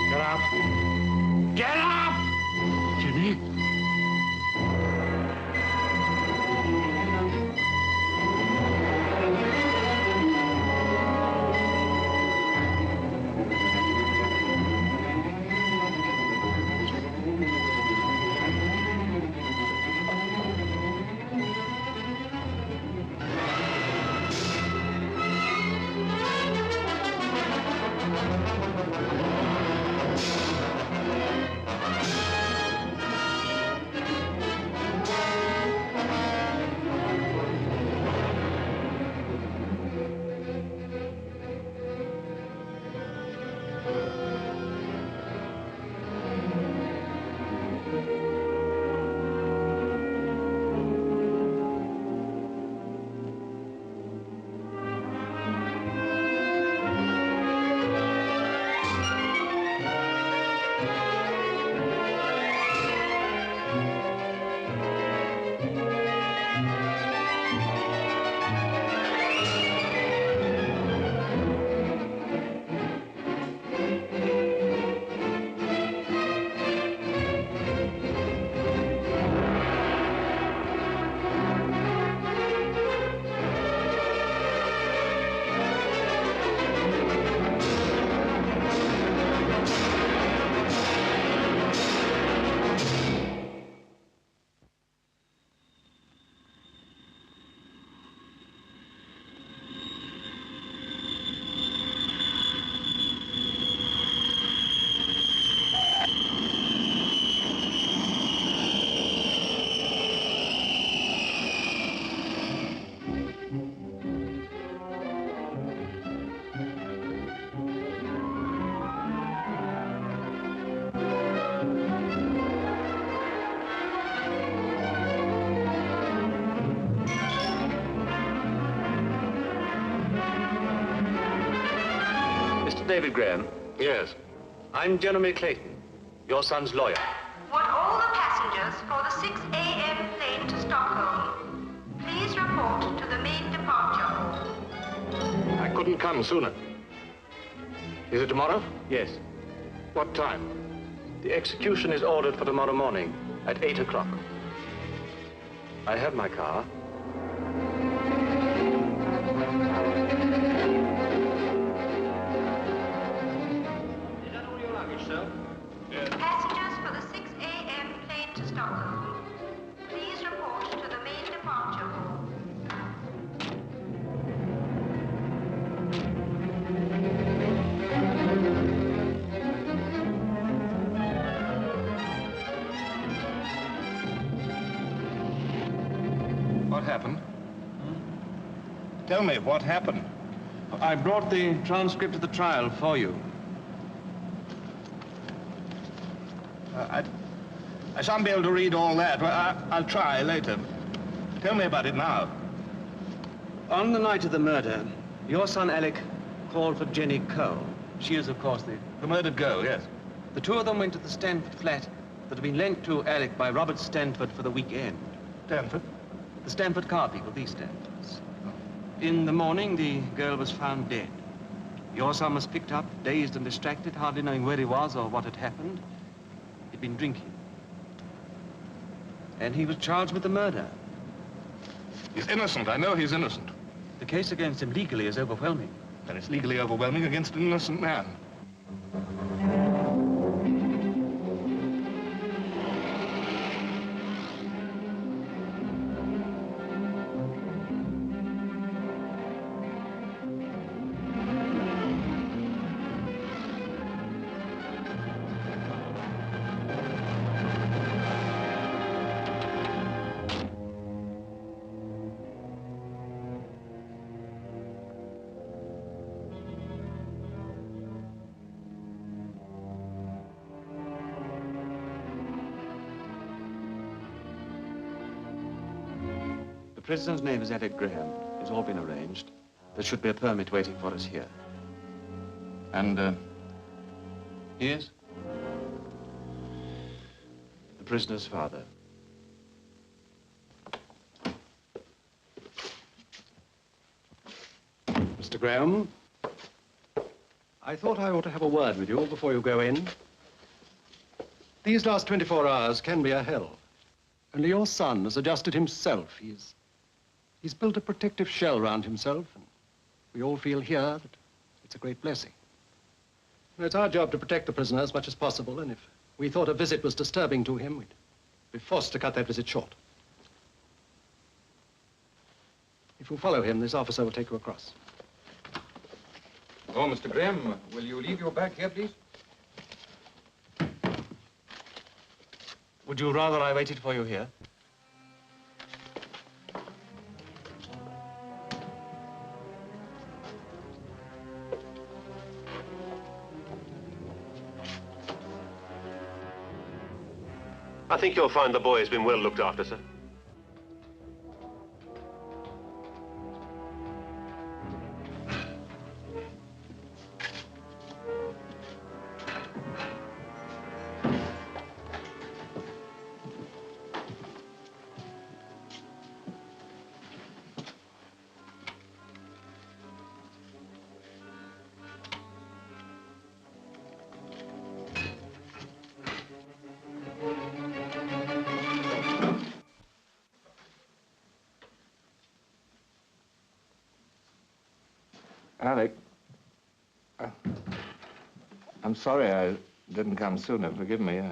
Get up. Get up! Jimmy? David Graham. Yes. I'm Jeremy Clayton, your son's lawyer. Want all the passengers for the 6 a.m. plane to Stockholm. Please report to the main departure hall. I couldn't come sooner. Is it tomorrow? Yes. What time? The execution is ordered for tomorrow morning at 8 o'clock. I have my car. Passengers for the 6 a.m. plane to Stockholm. Please report to the main departure hall. What happened? Tell me, what happened? I brought the transcript of the trial for you. I shan't be able to read all that. Well, I'll try later. Tell me about it now. On the night of the murder, your son Alec called for Jenny Cole. She is, of course, The murdered girl, yes. The two of them went to the Stanford flat that had been lent to Alec by Robert Stanford for the weekend. Stanford? The Stanford car people, these Stanfords. In the morning, the girl was found dead. Your son was picked up, dazed and distracted, hardly knowing where he was or what had happened. He'd been drinking. And he was charged with the murder. He's innocent. I know he's innocent. The case against him legally is overwhelming. And it's legally overwhelming against an innocent man. The prisoner's name is Alec Graham. It's all been arranged. There should be a permit waiting for us here. And, he is? The prisoner's father. Mr. Graham. I thought I ought to have a word with you before you go in. These last 24 hours can be a hell. Only your son has adjusted himself. He's built a protective shell around himself, and we all feel here that it's a great blessing. It's our job to protect the prisoner as much as possible, and if we thought a visit was disturbing to him, we'd be forced to cut that visit short. If you follow him, this officer will take you across. Oh, Mr. Graham, will you leave your bag here, please? Would you rather I waited for you here? I think you'll find the boy has been well looked after, sir. Alec, I'm sorry I didn't come sooner. Forgive me.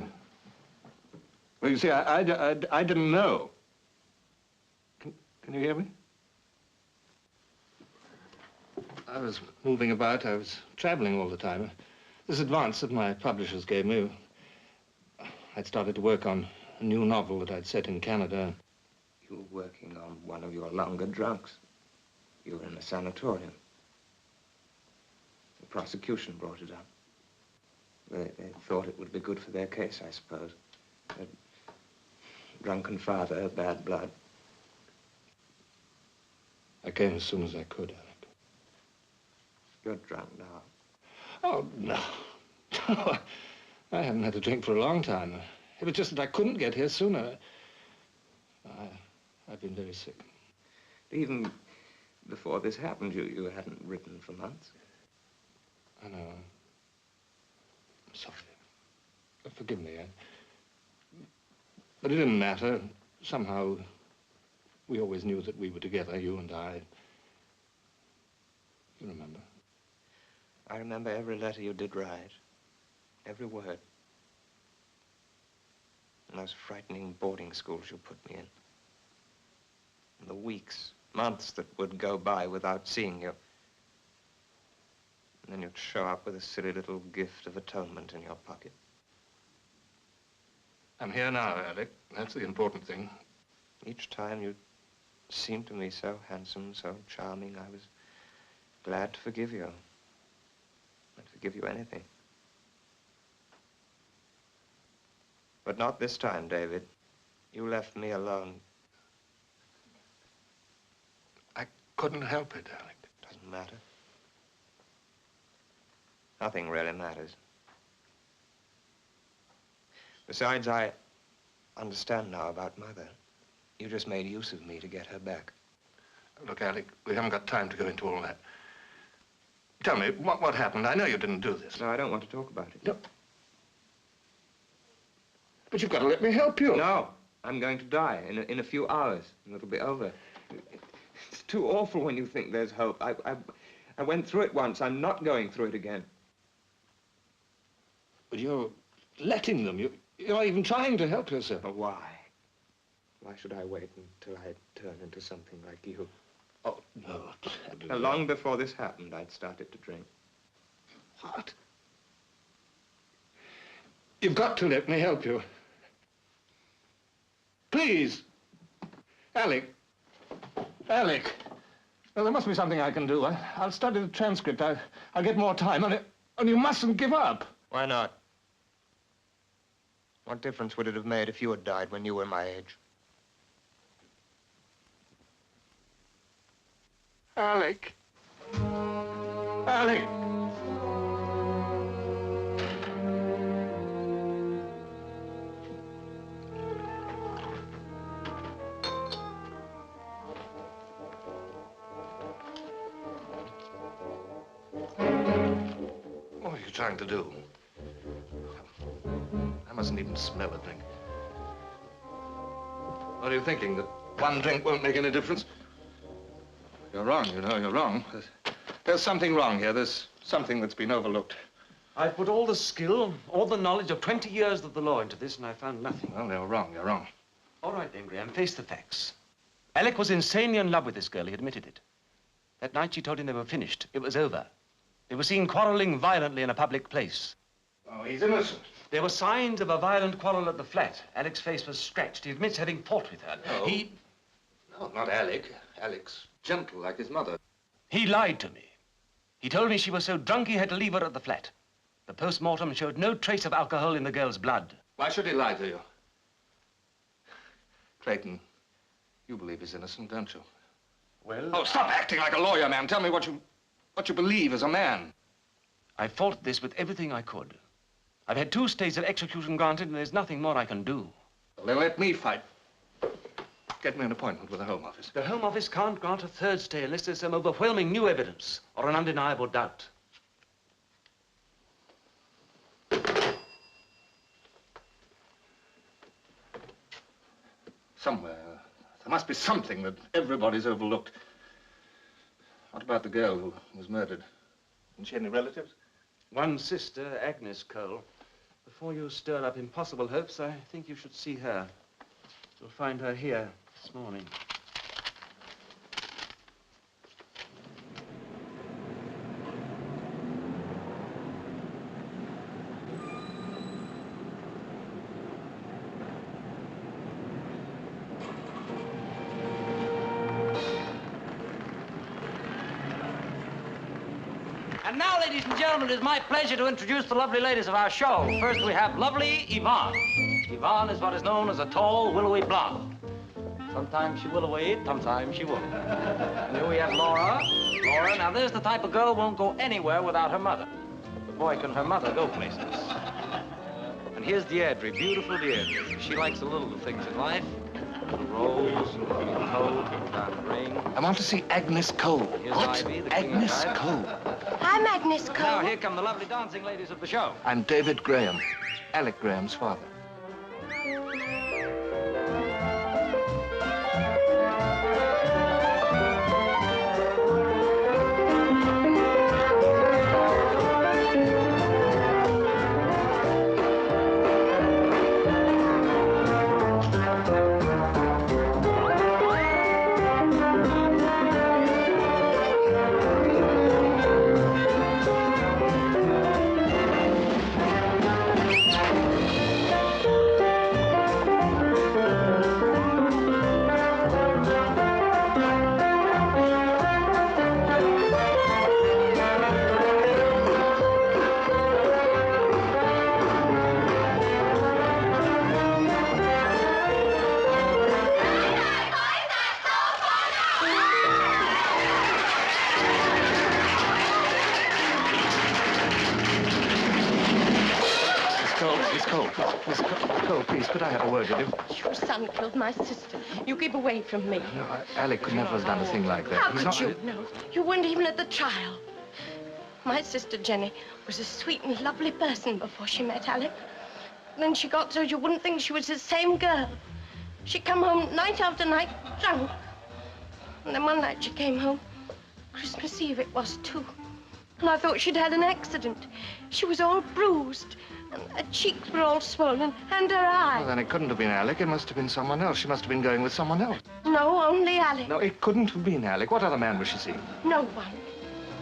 Well, you see, I didn't know. Can you hear me? I was moving about. I was traveling all the time. This advance that my publishers gave me, I'd started to work on a new novel that I'd set in Canada. You were working on one of your longer drugs. You were in a sanatorium. The prosecution brought it up. They thought it would be good for their case, I suppose. A drunken father, bad blood. I came as soon as I could, Alec. You're drunk now. Oh, no. No, I haven't had a drink for a long time. It was just that I couldn't get here sooner. I've been very sick. Even before this happened, you hadn't written for months. I know. I'm sorry. Forgive me. But it didn't matter. Somehow, we always knew that we were together, you and I. You remember? I remember every letter you did write. Every word. And those frightening boarding schools you put me in. And the weeks, months that would go by without seeing you. And then you'd show up with a silly little gift of atonement in your pocket. I'm here now, Alec. That's the important thing. Each time you seemed to me so handsome, so charming, I was glad to forgive you. I'd forgive you anything. But not this time, David. You left me alone. I couldn't help it, Alec. Doesn't matter. Nothing really matters. Besides, I understand now about Mother. You just made use of me to get her back. Look, Alec, we haven't got time to go into all that. Tell me, what happened? I know you didn't do this. No, I don't want to talk about it. No. But you've got to let me help you. No, I'm going to die in a few hours, and it'll be over. It's too awful when you think there's hope. I went through it once. I'm not going through it again. But you're letting them. You're not even trying to help yourself. But why? Why should I wait until I turn into something like you? Oh, no. Long before this happened, I'd started to drink. What? You've got to let me help you. Please. Alec. Alec. Well, there must be something I can do. I'll study the transcript. I'll get more time. And you mustn't give up. Why not? What difference would it have made if you had died when you were my age? Alec. Alec. you're trying to do. I mustn't even smell a drink. What are you thinking, that one drink won't make any difference? You're wrong, you know, you're wrong. There's something wrong here. There's something that's been overlooked. I've put all the skill, all the knowledge of 20 years of the law into this, and I found nothing. Well, you're wrong, you're wrong. All right, then, Graham, face the facts. Alec was insanely in love with this girl. He admitted it. That night she told him they were finished. It was over. They were seen quarreling violently in a public place. Oh, he's innocent. There were signs of a violent quarrel at the flat. Alec's face was scratched. He admits having fought with her. No. No, not Alec. Alec's gentle, like his mother. He lied to me. He told me she was so drunk he had to leave her at the flat. The post-mortem showed no trace of alcohol in the girl's blood. Why should he lie to you? Clayton, you believe he's innocent, don't you? Well... Oh, stop acting like a lawyer, man. Tell me what you believe as a man. I fought this with everything I could. I've had 2 stays of execution granted, and there's nothing more I can do. Well, then let me fight. Get me an appointment with the Home Office. The Home Office can't grant a 3rd stay unless there's some overwhelming new evidence or an undeniable doubt. Somewhere, there must be something that everybody's overlooked. What about the girl who was murdered? Didn't she have any relatives? One sister, Agnes Cole. Before you stir up impossible hopes, I think you should see her. You'll find her here this morning. And now, ladies and gentlemen, it is my pleasure to introduce the lovely ladies of our show. First, we have lovely Yvonne. Yvonne is what is known as a tall, willowy blonde. Sometimes she will away, sometimes she won't. And here we have Laura. Laura, now there's the type of girl who won't go anywhere without her mother. But boy, can her mother go places. And here's Deirdre, beautiful Deirdre. She likes the little things in life. Little rose, little toad, little diamond ring. I want to see Agnes Cole. Here's What? Ivy, the king of Agnes dive. Cole. I'm Agnes Cole. Now, here come the lovely dancing ladies of the show. I'm David Graham, Alec Graham's father. Miss Cole, please, could I have a word with you? Your son killed my sister. You keep away from me. No, Alec could never have done a thing like that. How He's could not... you? No, you weren't even at the trial. My sister Jenny was a sweet and lovely person before she met Alec. Then she got so you wouldn't think she was the same girl. She'd come home night after night, drunk. And then one night she came home. Christmas Eve it was, too. And I thought she'd had an accident. She was all bruised. And her cheeks were all swollen, and her eye. Well, then it couldn't have been Alec. It must have been someone else. She must have been going with someone else. No, only Alec. No, it couldn't have been Alec. What other man was she seeing? No one.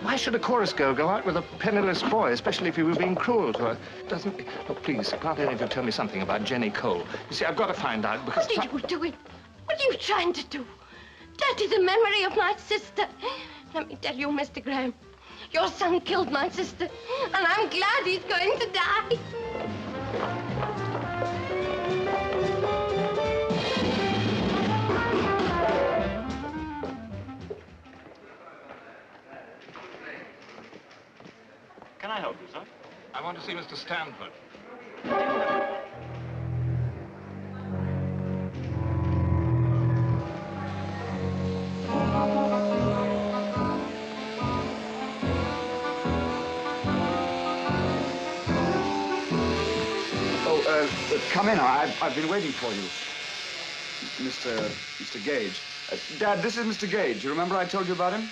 Why should a chorus girl go out with a penniless boy, especially if he were being cruel to her? Doesn't... Look, please, can't any of you tell me something about Jenny Cole? You see, I've got to find out because... What are you doing? What are you trying to do? Dirty the memory of my sister. Let me tell you, Mr. Graham, your son killed my sister, and I'm glad he's going to die. Can I help you, sir? I want to see Mr. Stanford. Come in. I've been waiting for you. Mr. Gage. Dad, this is Mr. Gage. You remember I told you about him?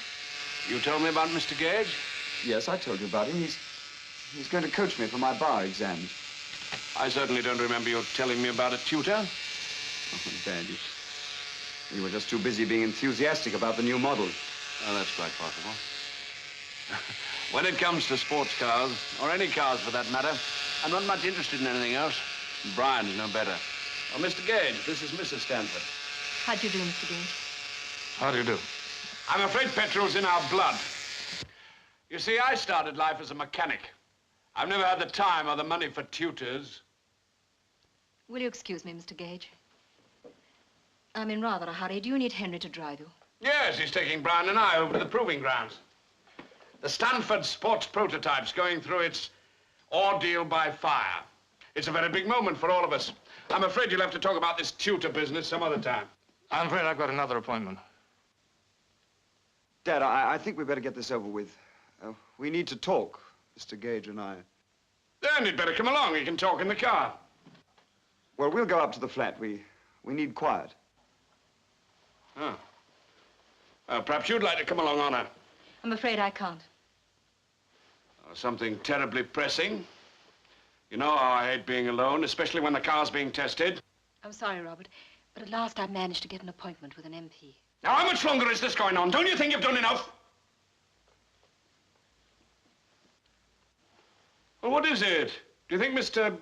You told me about Mr. Gage? Yes, I told you about him. He's going to coach me for my bar exams. I certainly don't remember you telling me about a tutor. Oh, Dad, you were just too busy being enthusiastic about the new model. Oh, that's quite possible. When it comes to sports cars, or any cars for that matter, I'm not much interested in anything else. Brian's no better. Oh, Mr. Gage, this is Mrs. Stanford. How do you do, Mr. Gage? How do you do? I'm afraid petrol's in our blood. You see, I started life as a mechanic. I've never had the time or the money for tutors. Will you excuse me, Mr. Gage? I'm in rather a hurry. Do you need Henry to drive you? Yes, he's taking Brian and I over to the proving grounds. The Stanford Sports Prototype's going through its ordeal by fire. It's a very big moment for all of us. I'm afraid you'll have to talk about this tutor business some other time. I'm afraid I've got another appointment. Dad, I think we better get this over with. We need to talk, Mr. Gage and I. Then you'd better come along. You can talk in the car. Well, we'll go up to the flat. We need quiet. Oh. Perhaps you'd like to come along, Honor. I'm afraid I can't. Something terribly pressing. You know how I hate being alone, especially when the car's being tested. I'm sorry, Robert, but at last I've managed to get an appointment with an MP. Now, how much longer is this going on? Don't you think you've done enough? Well, what is it? Do you think Mr.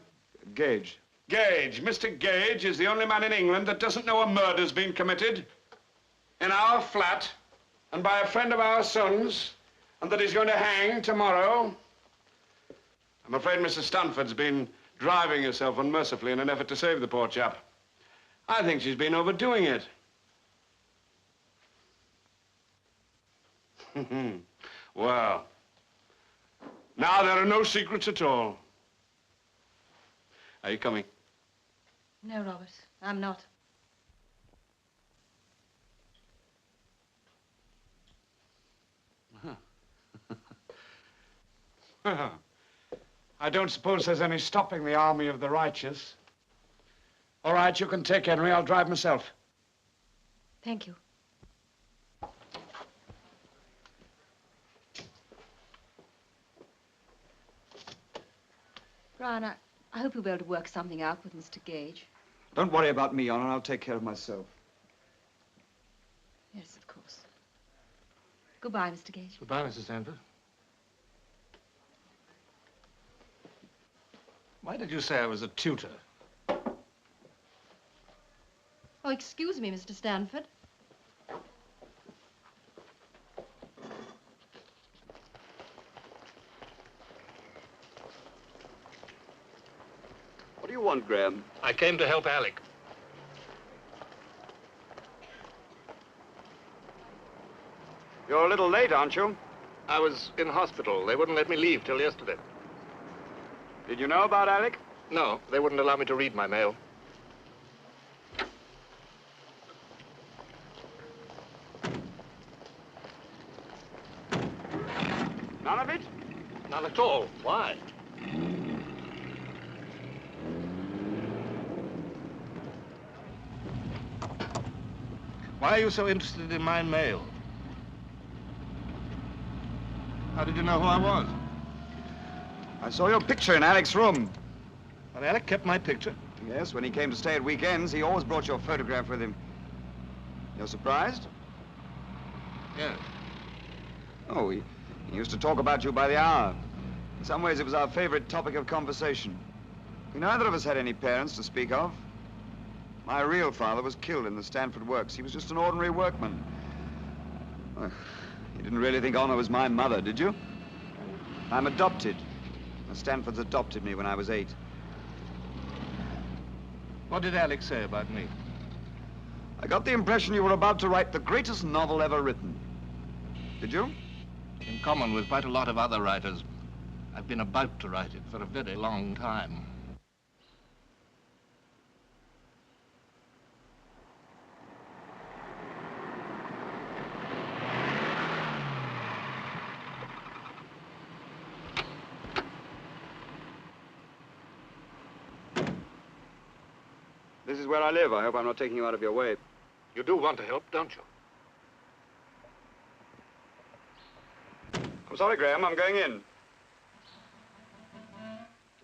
Gage? Gage. Mr. Gage is the only man in England that doesn't know a murder's been committed in our flat and by a friend of our son's, and that he's going to hang tomorrow? I'm afraid Mrs. Stanford's been driving herself unmercifully in an effort to save the poor chap. I think she's been overdoing it. Well, now there are no secrets at all. Are you coming? No, Robert, I'm not. I don't suppose there's any stopping the army of the righteous. All right, you can take Henry. I'll drive myself. Thank you. Brian, I hope you'll be able to work something out with Mr. Gage. Don't worry about me, Honor. I'll take care of myself. Yes, of course. Goodbye, Mr. Gage. Goodbye, Mrs. Stanford. Why did you say I was a tutor? Oh, excuse me, Mr. Stanford. What do you want, Graham? I came to help Alec. You're a little late, aren't you? I was in hospital. They wouldn't let me leave till yesterday. Did you know about Alec? No, they wouldn't allow me to read my mail. None of it? None at all. Why? Why are you so interested in my mail? How did you know who I was? I saw your picture in Alec's room. Well, Alec kept my picture. Yes, when he came to stay at weekends, he always brought your photograph with him. You're surprised? Yes. Oh, he used to talk about you by the hour. In some ways, it was our favorite topic of conversation. We neither of us had any parents to speak of. My real father was killed in the Stanford works. He was just an ordinary workman. Well, you didn't really think Honor was my mother, did you? I'm adopted. The Stanfords adopted me when I was 8. What did Alec say about me? I got the impression you were about to write the greatest novel ever written. Did you? In common with quite a lot of other writers, I've been about to write it for a very long time. This is where I live. I hope I'm not taking you out of your way. You do want to help, don't you? I'm sorry, Graham. I'm going in.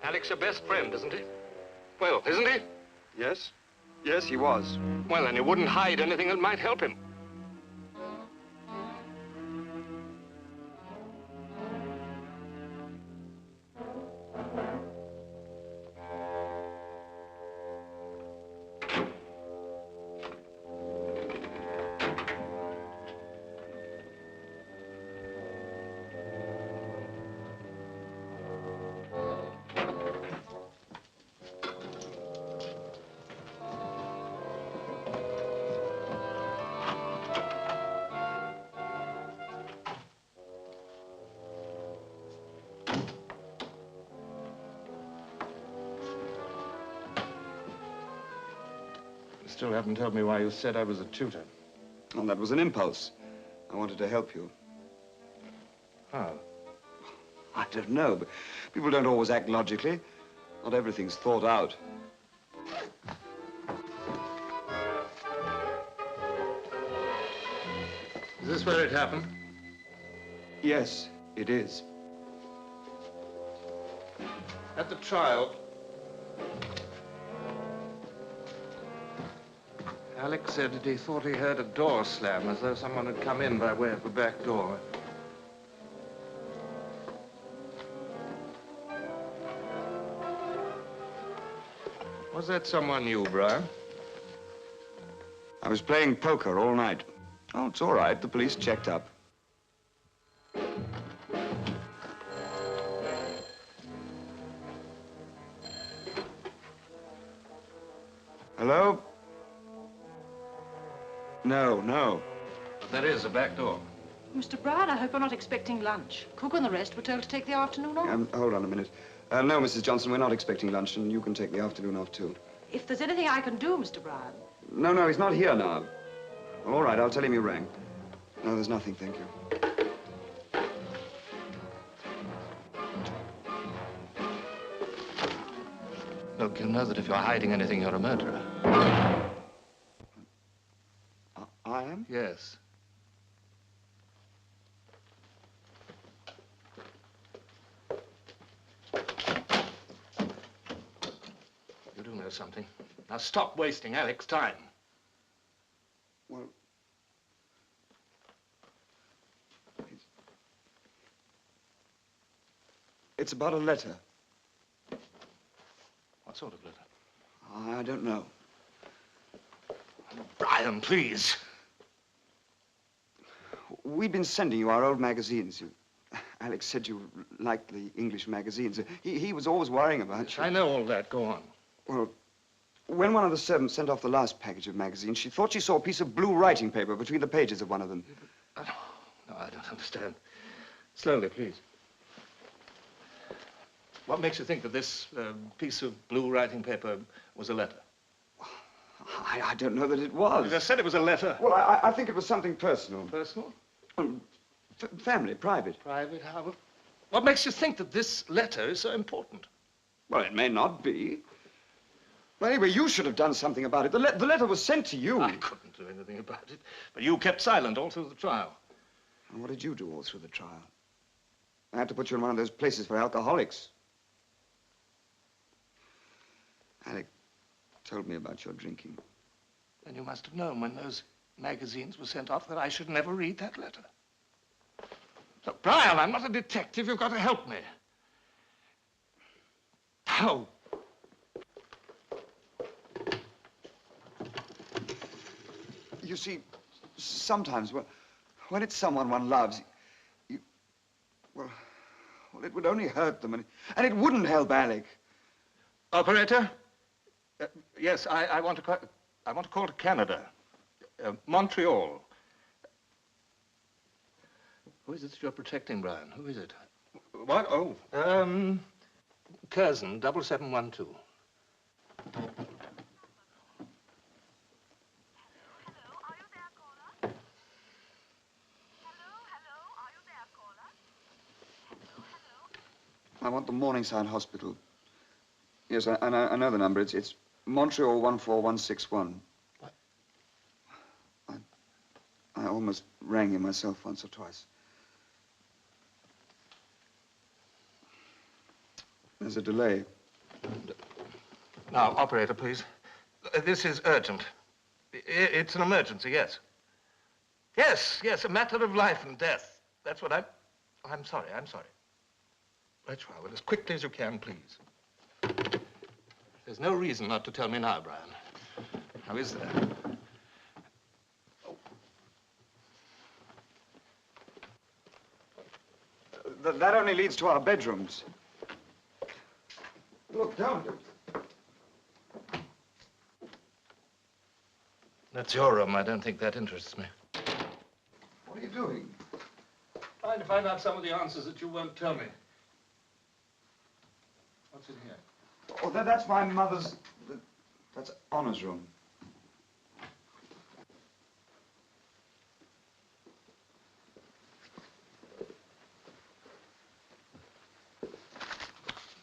Alec's your best friend, isn't he? Well, isn't he? Yes? Yes, he was. Well, then you wouldn't hide anything that might help him. Still haven't told me why you said I was a tutor. Well, that was an impulse. I wanted to help you. How? I don't know, but people don't always act logically. Not everything's thought out. Is this where it happened? Yes, it is. At the trial, Alec said that he thought he heard a door slam, as though someone had come in by way of the back door. Was that someone you, Brian? I was playing poker all night. Oh, it's all right. The police checked up. Hello? No, no. But there is a back door. Mr. Bryan, I hope you're not expecting lunch. Cook and the rest were told to take the afternoon off. Hold on a minute. No, Mrs. Johnson, we're not expecting lunch, and you can take the afternoon off, too. If there's anything I can do, Mr. Bryan. No, no, he's not here now. Well, all right, I'll tell him you rang. No, there's nothing, thank you. Look, you know that if you're hiding anything, you're a murderer. I am? Yes. You do know something. Now stop wasting Alec's time. Well, it's about a letter. What sort of letter? I don't know. Brian, please. We've been sending you our old magazines. Alex said you liked the English magazines. He was always worrying about you. I know all that. Go on. Well, when one of the servants sent off the last package of magazines, she thought she saw a piece of blue writing paper between the pages of one of them. No, I don't understand. Slowly, please. What makes you think that this piece of blue writing paper was a letter? I don't know that it was. You just said it was a letter. Well, I think it was something personal. Personal? Family, private. Private? How? What makes you think that this letter is so important? Well, it may not be. Well, anyway, you should have done something about it. The letter was sent to you. I couldn't do anything about it. But you kept silent all through the trial. And what did you do all through the trial? I had to put you in one of those places for alcoholics. Alec told me about your drinking. Then you must have known when those magazines were sent off that I should never read that letter. Look, Brian, I'm not a detective. You've got to help me. How? You see, sometimes when it's someone one loves, well, it would only hurt them, and it wouldn't help Alec. Operator? Yes, I want to call to Canada. Montreal. Who is it that you're protecting, Brian? Who is it? What? Oh, Curzon, 7712. I want the Morningside Hospital. Yes, I know the number. It's Montreal 14161. What? I almost rang him myself once or twice. There's a delay. Now, operator, please. This is urgent. It's an emergency, yes. Yes, a matter of life and death. That's what I'm sorry. Right, well, as quickly as you can, please. There's no reason not to tell me now, Brian. How is there? That only leads to our bedrooms. Look, don't. That's your room. I don't think that interests me. What are you doing? Trying to find out some of the answers that you won't tell me. What's in here? Oh, that's my mother's... That's Honor's room.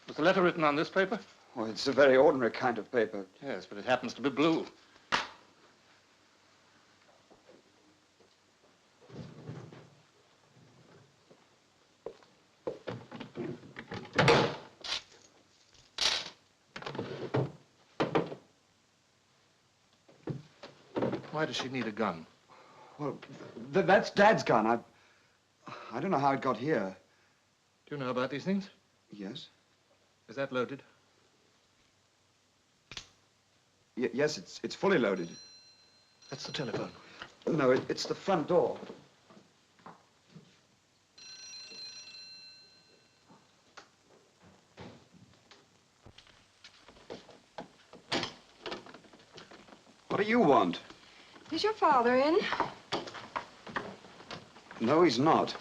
Was the letter written on this paper? Oh, it's a very ordinary kind of paper. Yes, but it happens to be blue. Why does she need a gun? Well, that's Dad's gun. I don't know how it got here. Do you know about these things? Yes. Is that loaded? Yes, it's fully loaded. That's the telephone. No, it's the front door. What do you want? Is your father in? No, he's not.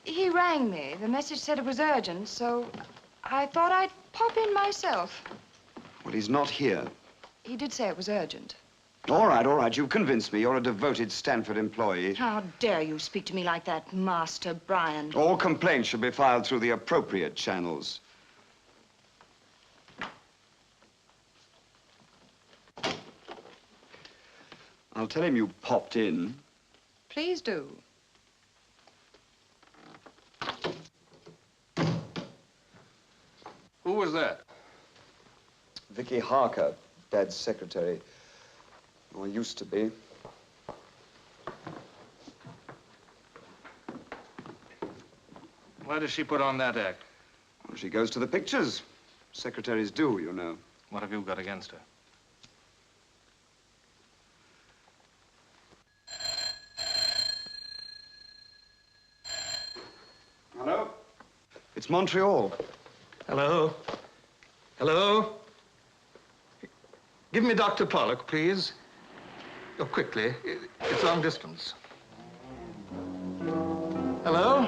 He rang me. The message said it was urgent, so I thought I'd pop in myself. Well, he's not here. He did say it was urgent. All right. You've convinced me. You're a devoted Stanford employee. How dare you speak to me like that, Master Brian? All complaints should be filed through the appropriate channels. I'll tell him you popped in. Please do. Who was that? Vicky Harker, Dad's secretary. Or used to be. Why does she put on that act? Well, she goes to the pictures. Secretaries do, you know. What have you got against her? Hello? It's Montreal. Hello? Hello? Give me Dr. Pollock, please. Oh, quickly. It's long distance. Hello?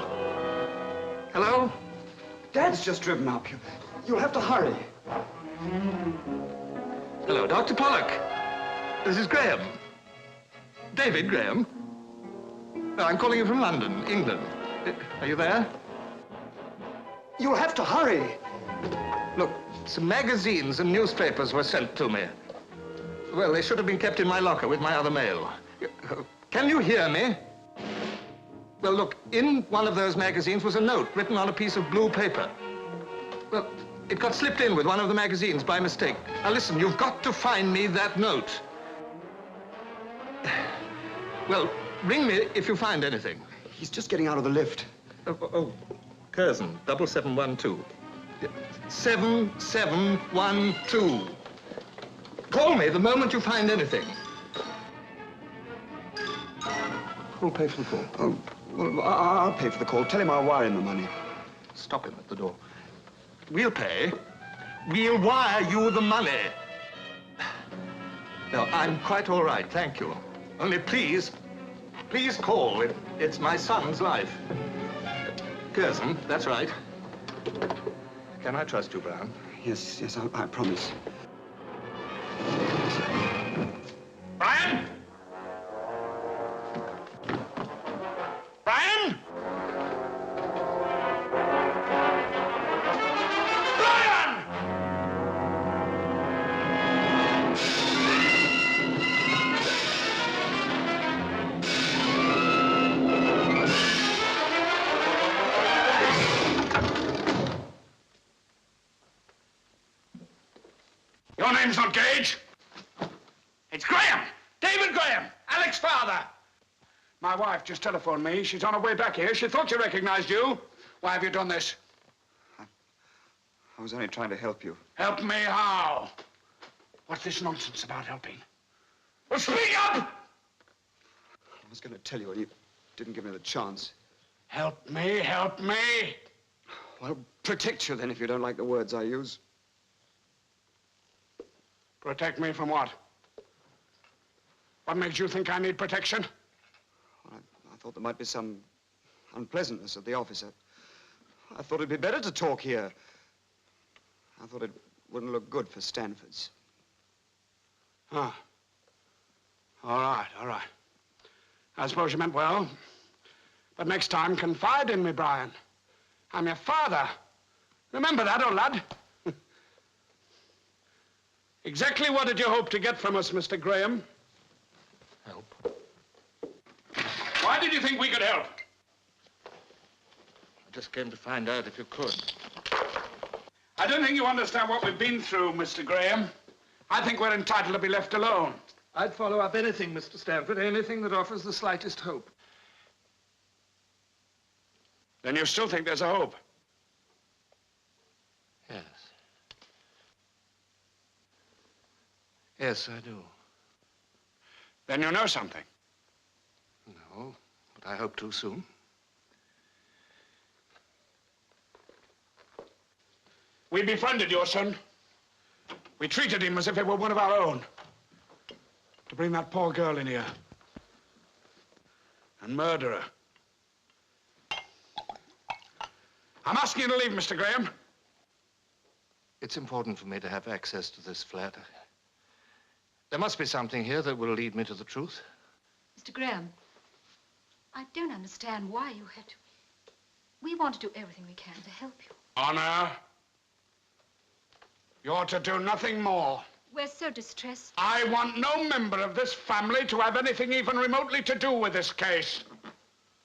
Hello? Dad's just driven up. You'll have to hurry. Hello, Dr. Pollock. This is Graham. David Graham. No, I'm calling you from London, England. Are you there? You'll have to hurry. Look, some magazines and newspapers were sent to me. Well, they should have been kept in my locker with my other mail. Can you hear me? Well, look, in one of those magazines was a note written on a piece of blue paper. Well, it got slipped in with one of the magazines by mistake. Now, listen, you've got to find me that note. Well, ring me if you find anything. He's just getting out of the lift. Oh, Curzon, 7712. 7712. Call me the moment you find anything. Who'll pay for the call? Oh, well, I'll pay for the call. Tell him I'll wire him the money. Stop him at the door. We'll pay. We'll wire you the money. No, I'm quite all right, thank you. Only please call. It's my son's life. Curzon, that's right. Can I trust you, Brown? Yes, I promise. Brian? Brian? Brian! Your name's not Gage. It's Graham. David Graham, Alec's father. My wife just telephoned me. She's on her way back here. She thought she recognized you. Why have you done this? I was only trying to help you. Help me how? What's this nonsense about helping? Well, speak up! I was going to tell you, and you didn't give me the chance. Help me, help me. Well, protect you then if you don't like the words I use. Protect me from what? What makes you think I need protection? I thought there might be some unpleasantness at the office. I thought it'd be better to talk here. I thought it wouldn't look good for Stanford's. Huh. All right, all right. I suppose you meant well. But next time, confide in me, Brian. I'm your father. Remember that, old lad. Exactly what did you hope to get from us, Mr. Graham? Help. Why did you think we could help? I just came to find out if you could. I don't think you understand what we've been through, Mr. Graham. I think we're entitled to be left alone. I'd follow up anything, Mr. Stanford, anything that offers the slightest hope. Then you still think there's a hope? Yes. Yes, I do. Then you know something. No, but I hope to soon. We befriended your son. We treated him as if he were one of our own. To bring that poor girl in here. And murder her. I'm asking you to leave, Mr. Graham. It's important for me to have access to this flat. There must be something here that will lead me to the truth. Mr. Graham, I don't understand why you had to. We want to do everything we can to help you. Honor. You're to do nothing more. We're so distressed. I want no member of this family to have anything even remotely to do with this case.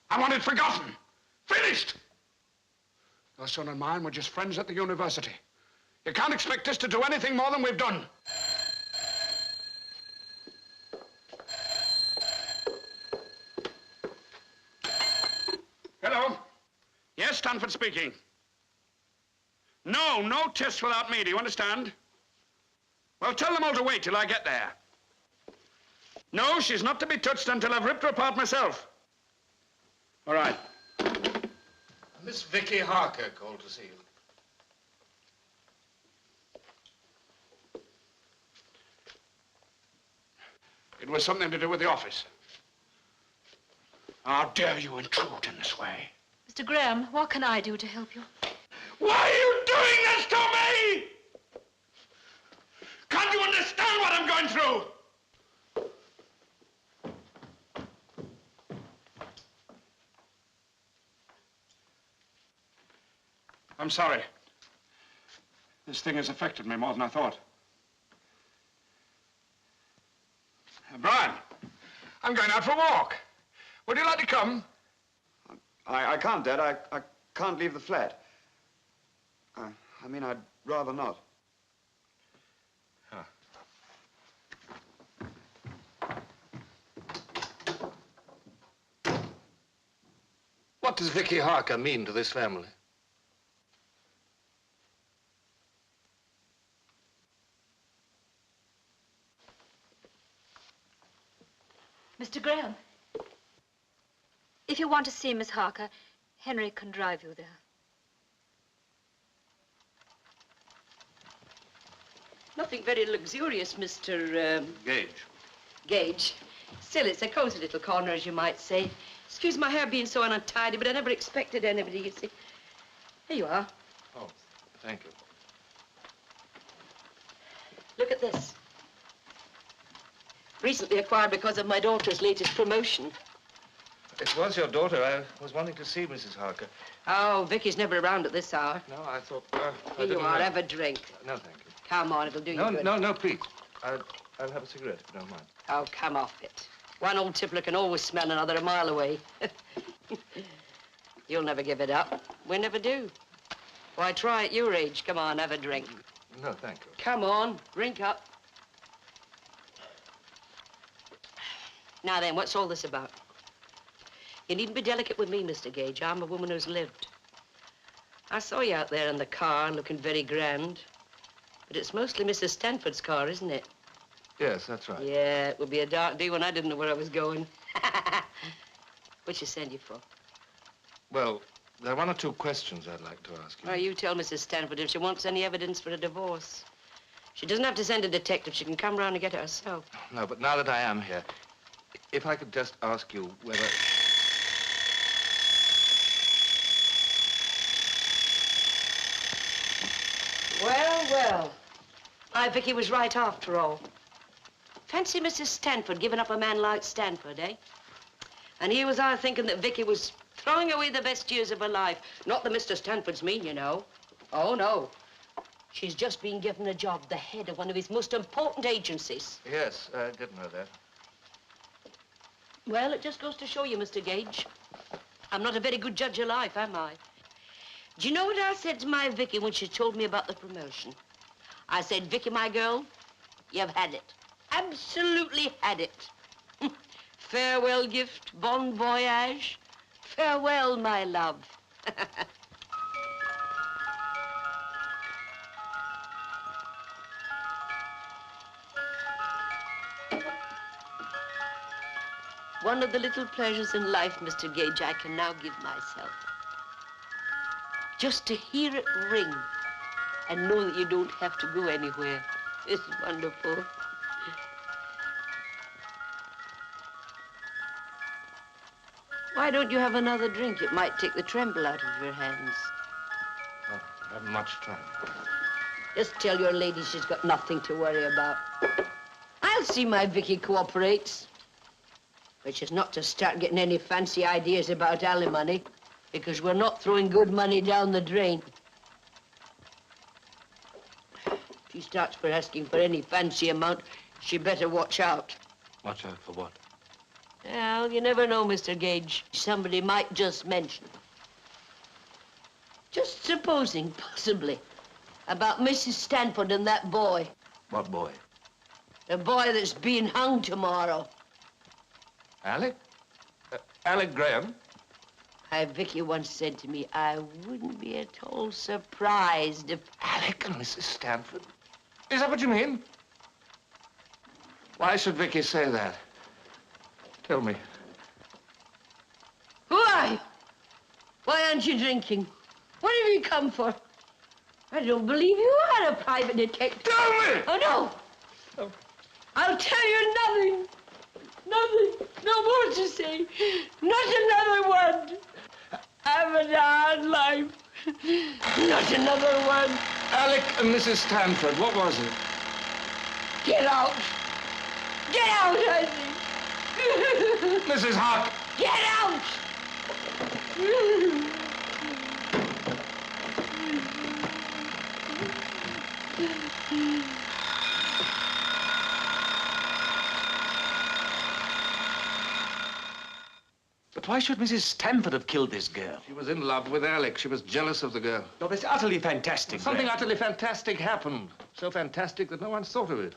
I want it forgotten. Finished. Your son and mine were just friends at the university. You can't expect us to do anything more than we've done. Hello? Yes, Stanford speaking. No, no tests without me, do you understand? Well, tell them all to wait till I get there. No, she's not to be touched until I've ripped her apart myself. All right. Miss Vicky Harker called to see you. It was something to do with the office. How dare you intrude in this way? Mr. Graham, what can I do to help you? Why are you doing this to me? Can't you understand what I'm going through? I'm sorry. This thing has affected me more than I thought. Brian, I'm going out for a walk. Would you like to come? I can't, Dad. I can't leave the flat. I mean, I'd rather not. Huh. What does Vicky Harker mean to this family? Mr. Graham, if you want to see Miss Harker, Henry can drive you there. Nothing very luxurious, Mr. Gage. Gage. Still, it's a cozy little corner, as you might say. Excuse my hair being so untidy, but I never expected anybody, you see. Here you are. Oh, thank you. Look at this. Recently acquired because of my daughter's latest promotion. It was your daughter. I was wanting to see Mrs. Harker. Oh, Vicky's never around at this hour. No, I thought... Here you are, have a drink. No, thank you. Come on, it'll do you good. No, please. I'll have a cigarette if you don't mind. Oh, come off it. One old tippler can always smell another a mile away. You'll never give it up. We never do. Why, try at your age. Come on, have a drink. No, thank you. Come on, drink up. Now then, what's all this about? You needn't be delicate with me, Mr. Gage. I'm a woman who's lived. I saw you out there in the car, looking very grand. But it's mostly Mrs. Stanford's car, isn't it? Yes, that's right. Yeah, it would be a dark day when I didn't know where I was going. What'd she send you for? Well, there are one or two questions I'd like to ask you. Well, you tell Mrs. Stanford if she wants any evidence for a divorce. She doesn't have to send a detective. She can come round and get it herself. No, but now that I am here, if I could just ask you whether... Well, well. My Vicky was right after all. Fancy Mrs. Stanford giving up a man like Stanford, eh? And here was I thinking that Vicky was throwing away the best years of her life. Not that Mr. Stanford's mean, you know. Oh, no. She's just been given a job, the head of one of his most important agencies. Yes, I did know that. Well, it just goes to show you, Mr. Gage. I'm not a very good judge of life, am I? Do you know what I said to my Vicky when she told me about the promotion? I said, Vicky, my girl, you've had it. Absolutely had it. Farewell gift, bon voyage. Farewell, my love. One of the little pleasures in life, Mr. Gage, I can now give myself. Just to hear it ring and know that you don't have to go anywhere is wonderful. Why don't you have another drink? It might take the tremble out of your hands. Oh, I haven't much time. Just tell your lady she's got nothing to worry about. I'll see my Vicky cooperates. But she's not to start getting any fancy ideas about alimony, because we're not throwing good money down the drain. If she starts for asking for any fancy amount, she better watch out. Watch out for what? Well, you never know, Mr. Gage. Somebody might just mention. Just supposing, possibly, about Mrs. Stanford and that boy. What boy? The boy that's being hung tomorrow. Alec? Alec Graham? Vicky once said to me, I wouldn't be at all surprised if... Alec and Mrs. Stanford? Is that what you mean? Why should Vicky say that? Tell me. Who are you? Why aren't you drinking? What have you come for? I don't believe you are a private detective. Tell me! Oh, no. Oh. I'll tell you nothing. Nothing. No more to say. Not another word. I've a hard life. Not another word. Alec and Mrs. Stanford, what was it? Get out. Get out, I think. Mrs. Hart! Get out! But why should Mrs. Stanford have killed this girl? She was in love with Alec. She was jealous of the girl. No, that's utterly fantastic, Something Graham. utterly fantastic happened. So fantastic that no one's thought of it.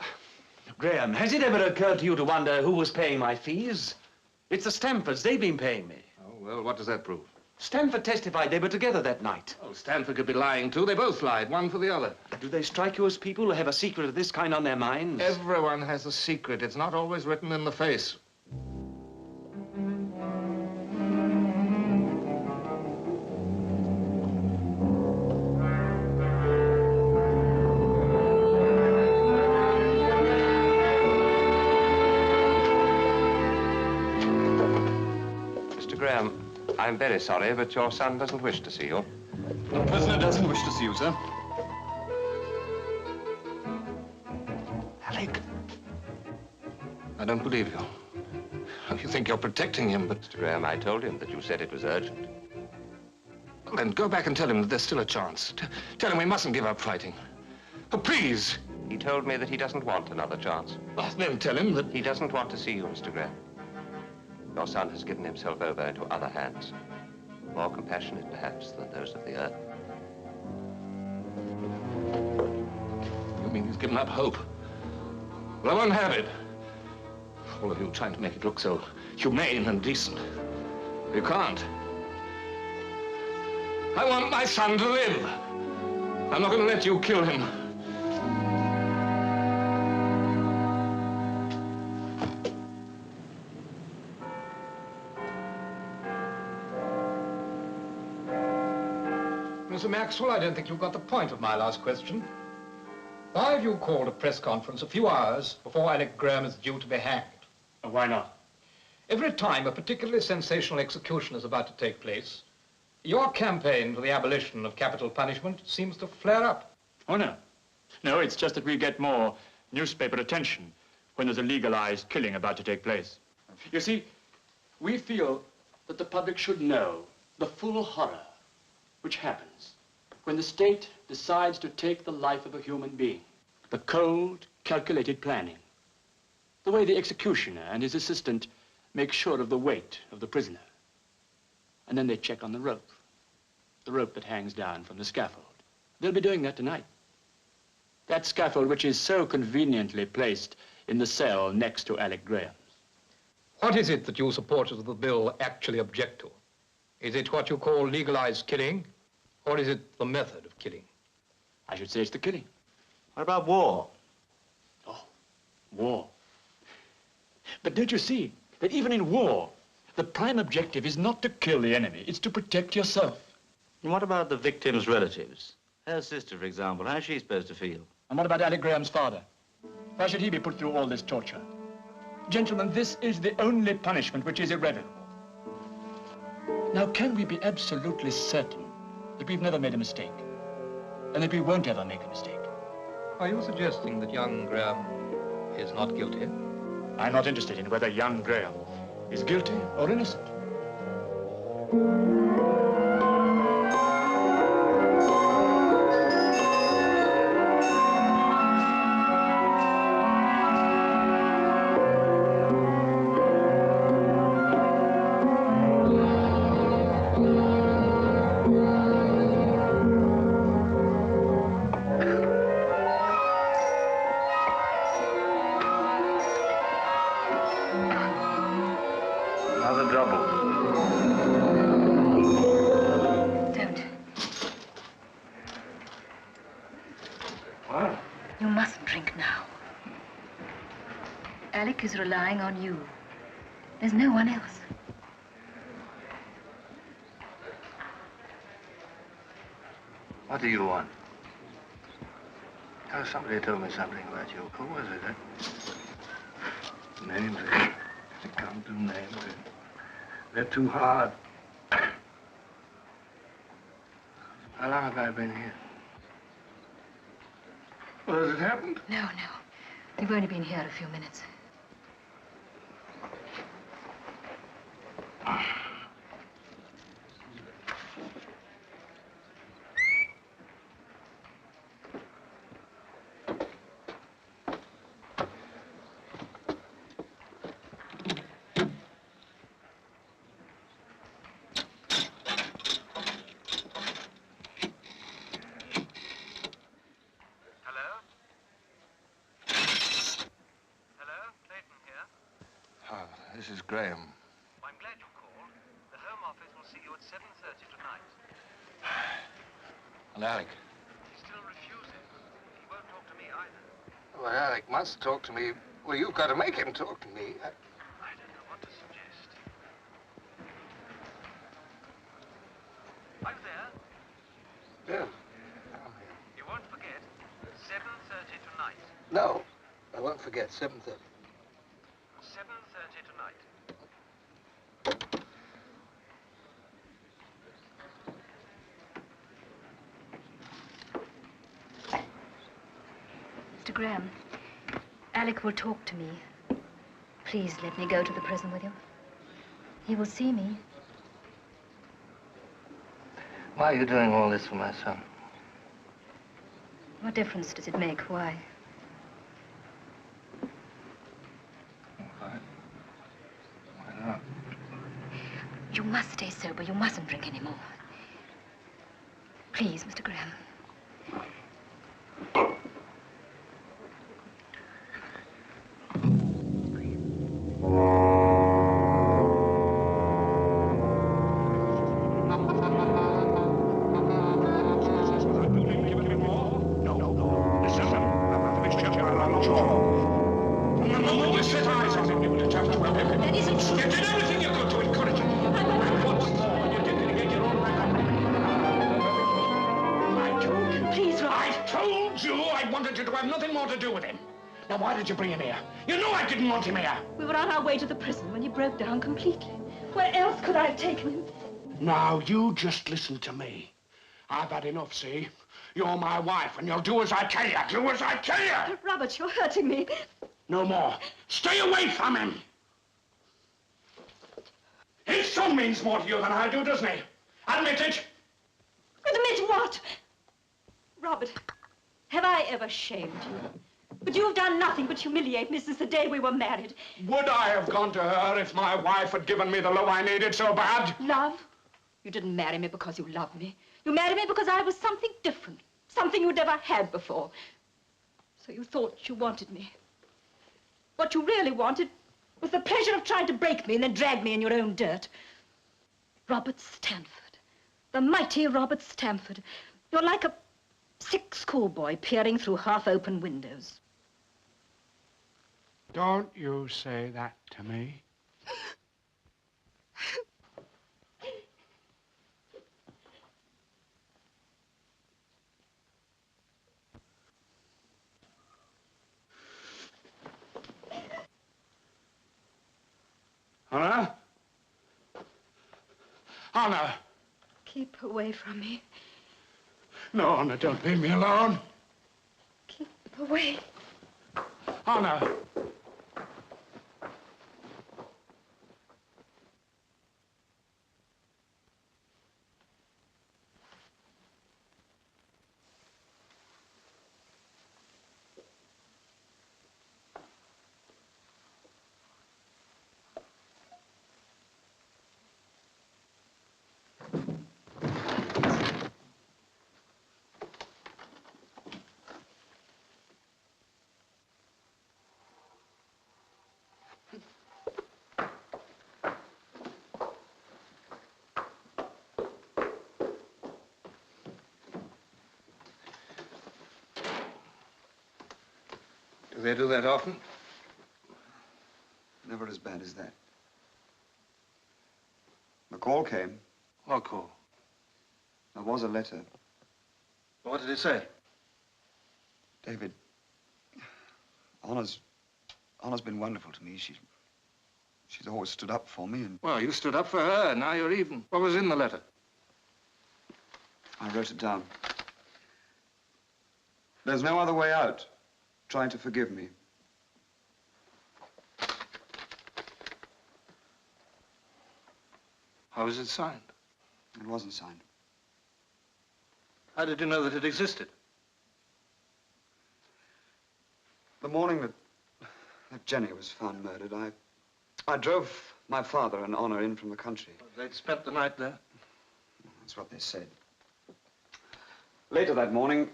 Graham, has it ever occurred to you to wonder who was paying my fees? It's the Stanfords. They've been paying me. Oh, well, what does that prove? Stanford testified they were together that night. Oh, Stanford could be lying, too. They both lied, one for the other. Do they strike you as people who have a secret of this kind on their minds? Everyone has a secret. It's not always written in the face. Graham, I'm very sorry, but your son doesn't wish to see you. The prisoner doesn't wish to see you, sir. Alec? I don't believe you. You think you're protecting him, but... Mr. Graham, I told him that you said it was urgent. Well, then go back and tell him that there's still a chance. Tell him we mustn't give up fighting. Oh, please! He told me that he doesn't want another chance. Well, then tell him that... He doesn't want to see you, Mr. Graham. Your son has given himself over into other hands, more compassionate, perhaps, than those of the earth. me he's given up hope. Well, I won't have it. All of you trying to make it look so humane and decent. You can't. I want my son to live. I'm not going to let you kill him. Mr. Maxwell, I don't think you got the point of my last question. Why have you called a press conference a few hours before Alec Graham is due to be hanged? Why not? Every time a particularly sensational execution is about to take place, your campaign for the abolition of capital punishment seems to flare up. Oh, no. No, it's just that we get more newspaper attention when there's a legalized killing about to take place. You see, we feel that the public should know the full horror which happens when the state decides to take the life of a human being. The cold, calculated planning. The way the executioner and his assistant make sure of the weight of the prisoner. And then they check on the rope that hangs down from the scaffold. They'll be doing that tonight. That scaffold which is so conveniently placed in the cell next to Alec Graham's. What is it that you supporters of the bill actually object to? Is it what you call legalized killing, or is it the method of killing? I should say it's the killing. What about war? Oh, war. But don't you see that even in war, the prime objective is not to kill the enemy, it's to protect yourself. And what about the victim's relatives? Her sister, for example, how's she supposed to feel? And what about Alec Graham's father? Why should he be put through all this torture? Gentlemen, this is the only punishment which is irrevocable. Now, can we be absolutely certain that we've never made a mistake? And that we won't ever make a mistake? Are you suggesting that young Graham is not guilty? I'm not interested in whether young Graham is guilty or innocent. Alec is relying on you. There's no one else. What do you want? Oh, somebody told me something about you. Who was it, Names. I can't do names. They're too hard. How long have I been here? Well, has it happened? No, no. We've only been here a few minutes. This is Graham. I'm glad you called. The Home Office will see you at 7:30 tonight. And Alec? He's still refusing. He won't talk to me either. Well, Alec must talk to me. Well, you've got to make him talk to me. I don't know what to suggest. Are you there? Yeah. You won't forget 7:30 tonight. No, I won't forget 7:30. 7:30 tonight. Mr. Graham, Alec will talk to me. Please let me go to the prison with you. He will see me. Why are you doing all this for my son? What difference does it make? Why? Why not? You must stay sober. You mustn't drink anymore. Please, Mr. Graham. withdraw. From the moment you set eyes on him, you were determined to help him. That isn't true. You did everything you could to encourage him. And what's more, when you did mitigate your own record. I told you. Please, Robert. I told you I wanted you to have nothing more to do with him. Now, why did you bring him here? You know I didn't want him here. We were on our way to the prison when he broke down completely. Where else could I have taken him? Now, you just listen to me. I've had enough, see? You're my wife, and you'll do as I tell you. Do as I tell you. But Robert, you're hurting me. No more. Stay away from him. His son means more to you than I do, doesn't he? Admit it. Admit what? Robert, have I ever shamed you? But you've done nothing but humiliate me since the day we were married. Would I have gone to her if my wife had given me the love I needed so bad? Love? You didn't marry me because you loved me. You married me because I was something different, something you'd never had before. So you thought you wanted me. What you really wanted was the pleasure of trying to break me and then drag me in your own dirt. Robert Stanford, the mighty Robert Stanford. You're like a sick schoolboy peering through half-open windows. Don't you say that to me. Honor? Honor! Keep away from me. No, Honor, don't leave me alone. Keep away. Honor! Do they do that often? Never as bad as that. The call came. What call? There was a letter. What did it say? David, Honor's been wonderful to me. She's always stood up for me and... Well, you stood up for her. Now you're even. What was in the letter? I wrote it down. There's no other way out. Try to forgive me. How was it signed? It wasn't signed. How did you know that it existed? The morning that Jenny was found murdered, I drove my father and Honor in from the country. They'd spent the night there? That's what they said. Later that morning,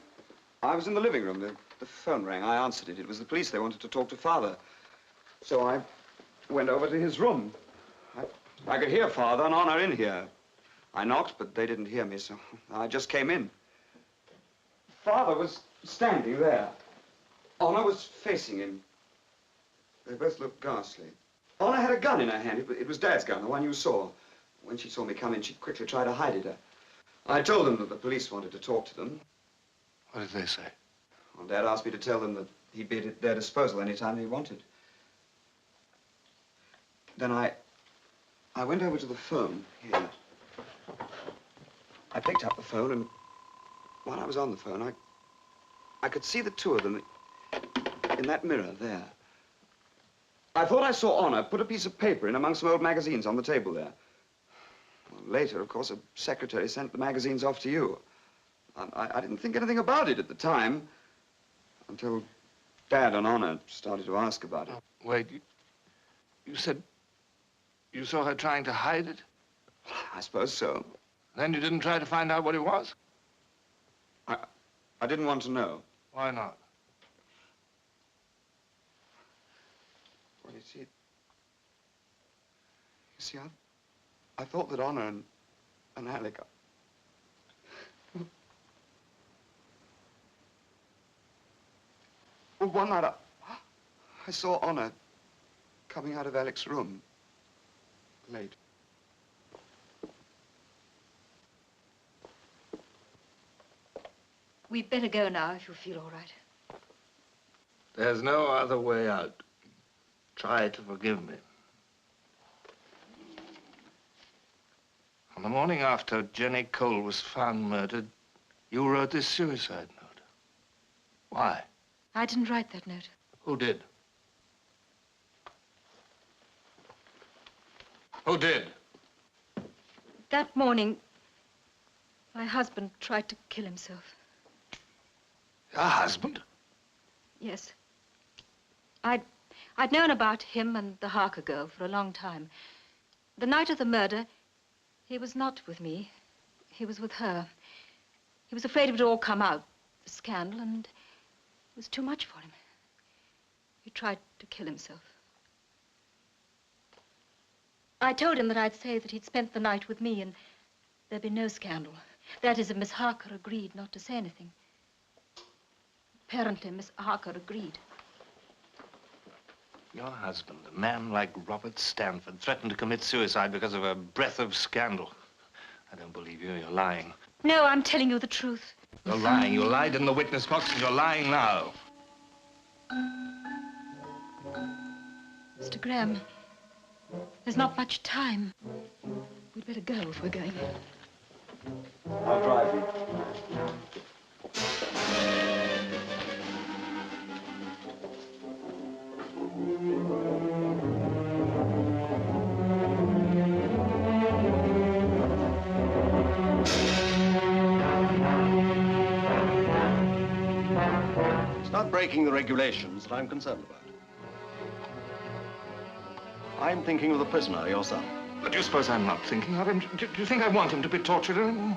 I was in the living room. The phone rang. I answered it. It was the police. They wanted to talk to Father. So I went over to his room. I could hear Father and Honor in here. I knocked, but they didn't hear me, so I just came in. Father was standing there. Honor was facing him. They both looked ghastly. Honor had a gun in her hand. It was Dad's gun, the one you saw. When she saw me come in, she quickly tried to hide it. I told them that the police wanted to talk to them. What did they say? Well, Dad asked me to tell them that he'd be at their disposal any time he wanted. Then I went over to the phone here. I picked up the phone, and while I was on the phone, I could see the two of them in that mirror there. I thought I saw Honor put a piece of paper in among some old magazines on the table there. Well, later, of course, a secretary sent the magazines off to you. I didn't think anything about it at the time, until Dad and Honor started to ask about it. Wait, you said you saw her trying to hide it? I suppose so. Then you didn't try to find out what it was? I didn't want to know. Why not? Well, you see, I thought that Honor and Alec... Well, one night I saw Honor coming out of Alec's room. Late. We'd better go now if you feel all right. There's no other way out. Try to forgive me. On the morning after Jenny Cole was found murdered, you wrote this suicide note. Why? I didn't write that note. Who did? Who did? That morning, my husband tried to kill himself. Your husband? Yes. I'd known about him and the Harker girl for a long time. The night of the murder, he was not with me. He was with her. He was afraid it would all come out, the scandal, and it was too much for him. He tried to kill himself. I told him that I'd say that he'd spent the night with me and there'd be no scandal. That is, if Miss Harker agreed not to say anything. Apparently, Miss Harker agreed. Your husband, a man like Robert Stanford, threatened to commit suicide because of a breath of scandal. I don't believe you. You're lying. No, I'm telling you the truth. You're lying. You lied in the witness box and you're lying now. Mr. Graham, there's not much time. We'd better go if we're going. I'll drive you. It's not breaking the regulations that I'm concerned about. I'm thinking of the prisoner, your son. But do you suppose I'm not thinking of him? Do you think I want him to be tortured anymore?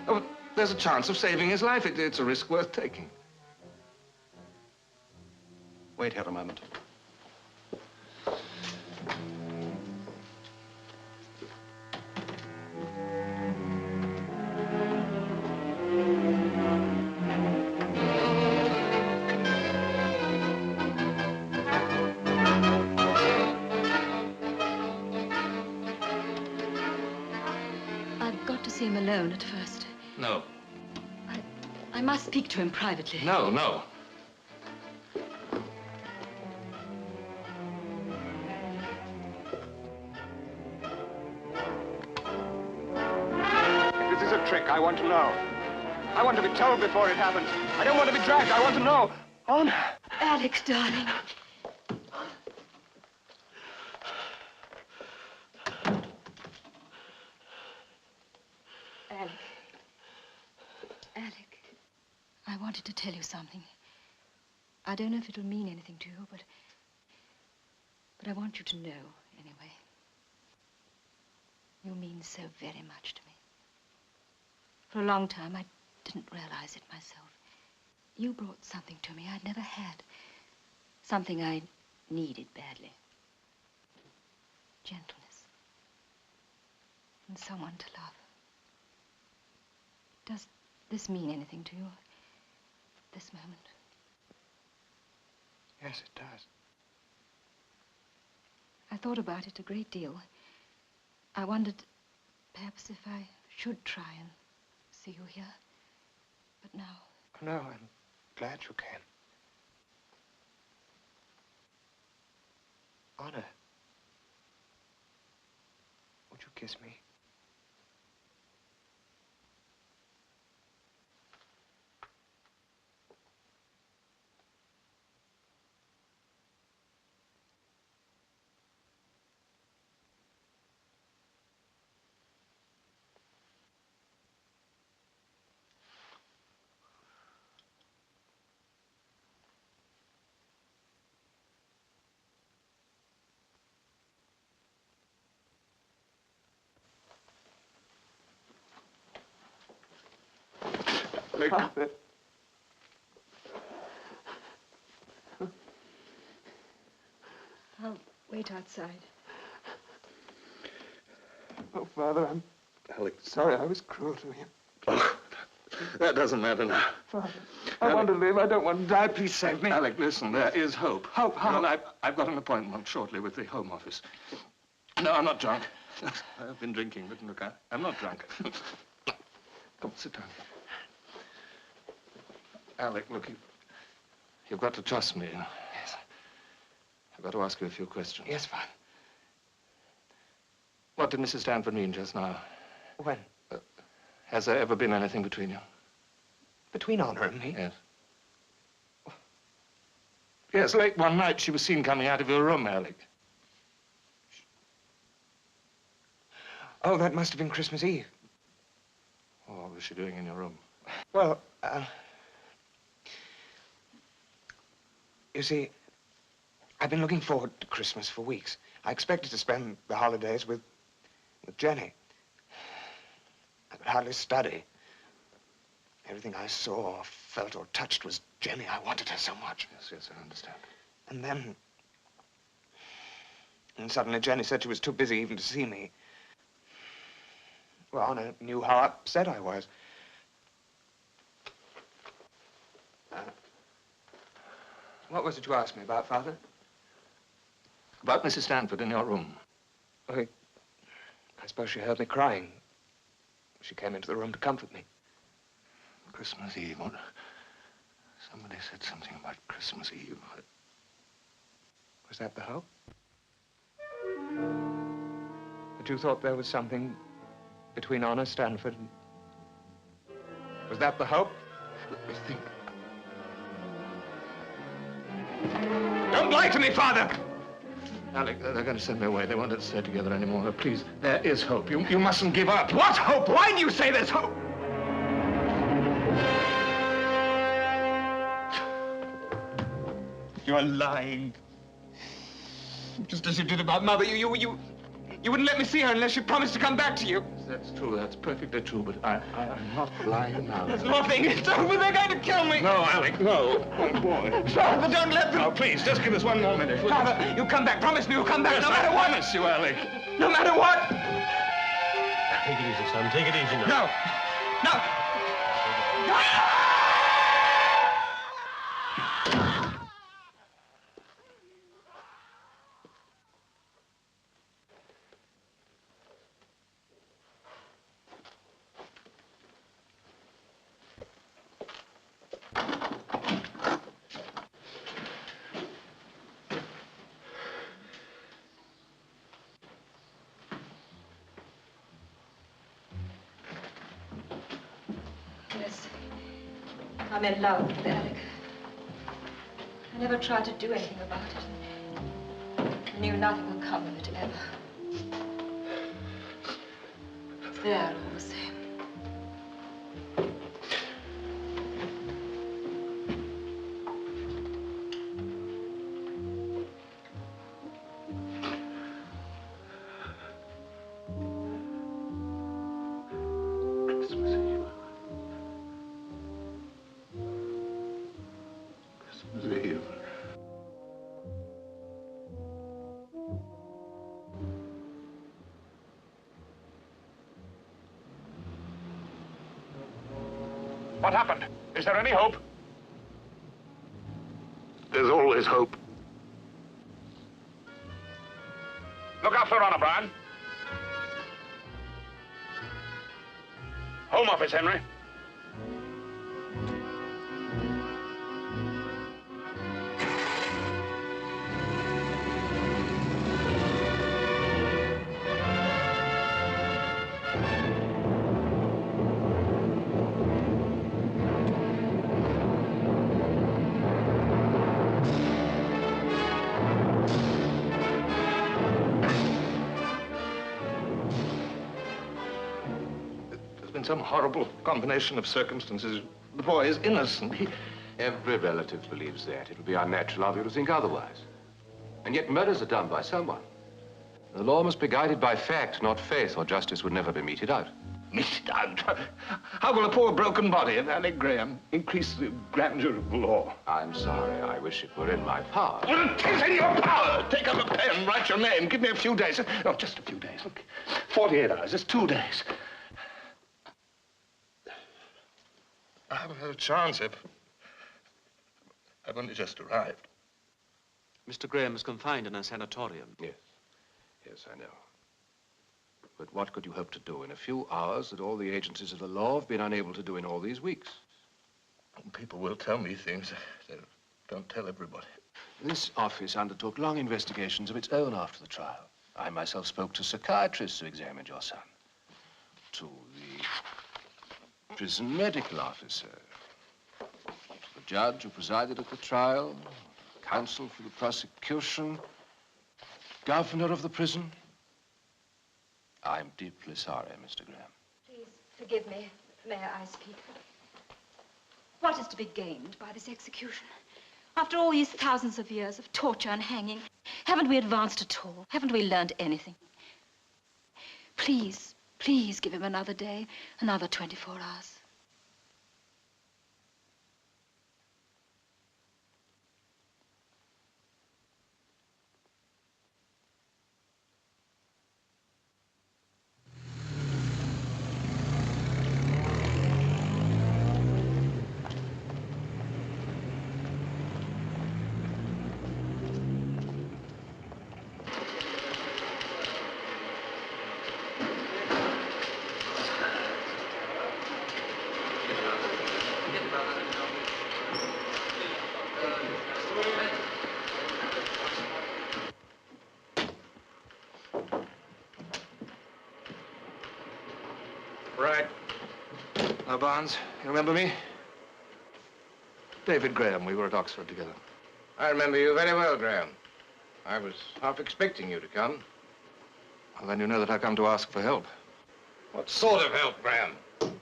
Oh, there's a chance of saving his life. It's a risk worth taking. Wait here a moment. See him alone at first. No. I must speak to him privately. No, no. If this is a trick, I want to know. I want to be told before it happens. I don't want to be dragged. I want to know. Honor. Alex, darling. Alec, I wanted to tell you something. I don't know if it'll mean anything to you, but I want you to know, anyway. You mean so very much to me. For a long time, I didn't realize it myself. You brought something to me I'd never had. Something I needed badly. Gentleness. And someone to love. Does this mean anything to you at this moment? Yes, it does. I thought about it a great deal. I wondered perhaps if I should try and see you here. But now... No, I'm glad you can. Honor, would you kiss me? Father. I'll wait outside. Oh, Father, I'm Alex. sorry I was cruel to him. Oh, That doesn't matter now. Father, I want to live. I don't want to die. Please save me. Alec, listen, there is hope. Hope? How? Well, I've got an appointment shortly with the Home Office. No, I'm not drunk. I've been drinking, but look, I'm not drunk. Come, sit down. Alec, look, you've got to trust me. Yes. I've got to ask you a few questions. Yes, Father. What did Mrs. Stanford mean just now? When? Has there ever been anything between you? Between Honor and me? Yes. Yes, late one night she was seen coming out of your room, Alec. Oh, that must have been Christmas Eve. Oh, what was she doing in your room? Well, you see, I've been looking forward to Christmas for weeks. I expected to spend the holidays with Jenny. I could hardly study. Everything I saw, felt, or touched was Jenny. I wanted her so much. Yes, yes, I understand. And then suddenly Jenny said she was too busy even to see me. Well, Honor knew how upset I was. What was it you asked me about, Father? About Mrs. Stanford in your room. I suppose she heard me crying. She came into the room to comfort me. Christmas Eve. What? Somebody said something about Christmas Eve. Was that the hope? That you thought there was something between Honor Stanford and... Was that the hope? Let me think. Don't lie to me, Father! Alec, they're going to send me away. They won't let us stay together anymore. Please, there is hope. You mustn't give up. What hope? Why do you say there's hope? You're lying. Just as you did about Mother. You wouldn't let me see her unless she promised to come back to you. That's true. That's perfectly true, but I'm not lying now. There's nothing. It's over. They're going to kill me. No, Alec, no. Oh, boy. Father, don't let them. No, please, just give us one more minute. Father, you'll come back. Promise me you'll come back Yes, no matter what. I promise you, Alec. No matter what. Take it easy, son. Take it easy now. No. No. No. Yes, I'm in love with Alec. I never tried to do anything about it. I knew nothing would come of it, ever. It's there all the same. What happened? Is there any hope? There's always hope. Look after Honor, Brian. Home Office, Henry. Some horrible combination of circumstances. The boy is innocent. Every relative believes that. It would be unnatural of you to think otherwise. And yet murders are done by someone. The law must be guided by fact, not faith, or justice would never be meted out. Meted out? How will a poor broken body of Alec Graham increase the grandeur of the law? I'm sorry. I wish it were in my power. Well, it is in your power. Take up a pen, write your name. Give me a few days. No, just a few days. Look, 48 hours. It's 2 days. I haven't had a chance yet. I've only just arrived. Mr. Graham is confined in a sanatorium. Yes. Yes, I know. But what could you hope to do in a few hours that all the agencies of the law have been unable to do in all these weeks? People will tell me things. They don't tell everybody. This office undertook long investigations of its own after the trial. I myself spoke to psychiatrists who examined your son, to the prison medical officer, to the judge who presided at the trial, counsel for the prosecution, governor of the prison. I'm deeply sorry, Mr. Graham. Please forgive me. May I speak? What is to be gained by this execution? After all these thousands of years of torture and hanging, haven't we advanced at all? Haven't we learned anything? Please, please give him another day, another 24 hours. Right. Now, Barnes, you remember me? David Graham. We were at Oxford together. I remember you very well, Graham. I was half expecting you to come. Well, then you know that I come to ask for help. What sort of help, Graham? What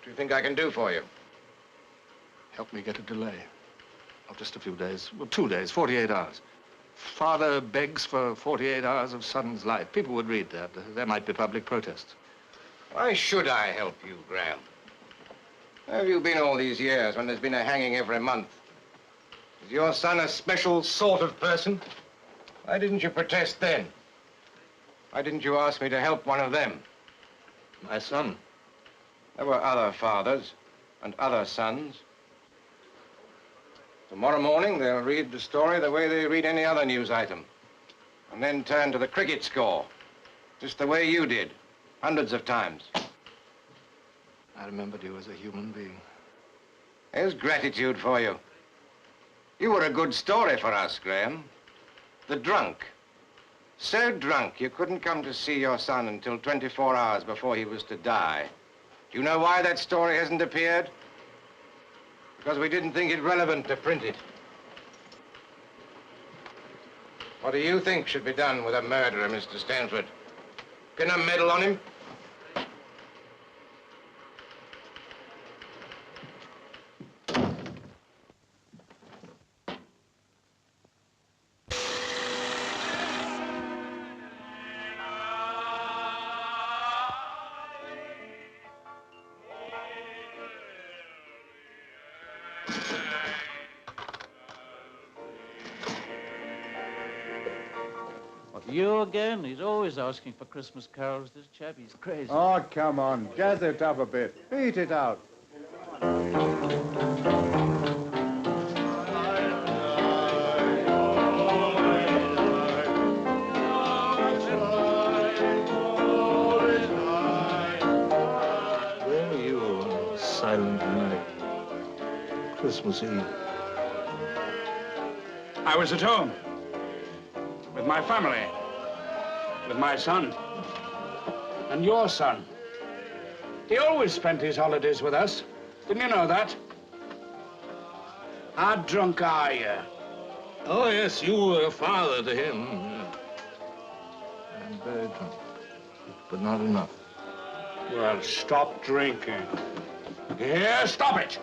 do you think I can do for you? Help me get a delay. Of just a few days. Well, 2 days, 48 hours. Father begs for 48 hours of son's life. People would read that. There might be public protests. Why should I help you, Graham? Where have you been all these years when there's been a hanging every month? Is your son a special sort of person? Why didn't you protest then? Why didn't you ask me to help one of them? My son. There were other fathers and other sons. Tomorrow morning, they'll read the story the way they read any other news item. And then turn to the cricket score, just the way you did, hundreds of times. I remembered you as a human being. There's gratitude for you. You were a good story for us, Graham. The drunk. So drunk you couldn't come to see your son until 24 hours before he was to die. Do you know why that story hasn't appeared? Because we didn't think it relevant to print it. What do you think should be done with a murderer, Mr. Stanford? Pin a medal on him? You again? He's always asking for Christmas carols, this chap. He's crazy. Oh, come on. Jazz it up a bit. Beat it out. Where were you on a silent night? Christmas Eve. I was at home. With my family. With my son. And your son. He always spent his holidays with us. Didn't you know that? How drunk are you? Oh, yes, you were a father to him. I'm very drunk, but not enough. Well, stop drinking. Here, stop it!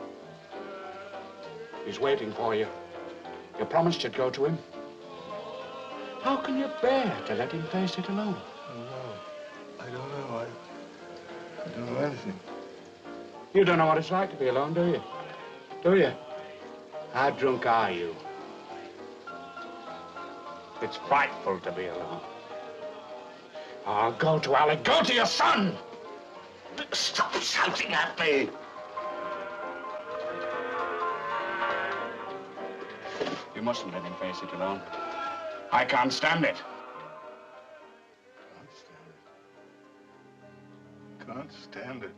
He's waiting for you. You promised you'd go to him. How can you bear to let him face it alone? I don't know. I don't know anything. You don't know what it's like to be alone, do you? Do you? How drunk are you? It's frightful to be alone. Oh, go to Alec. Go to your son! Stop shouting at me. You mustn't let him face it alone. I can't stand it. Can't stand it.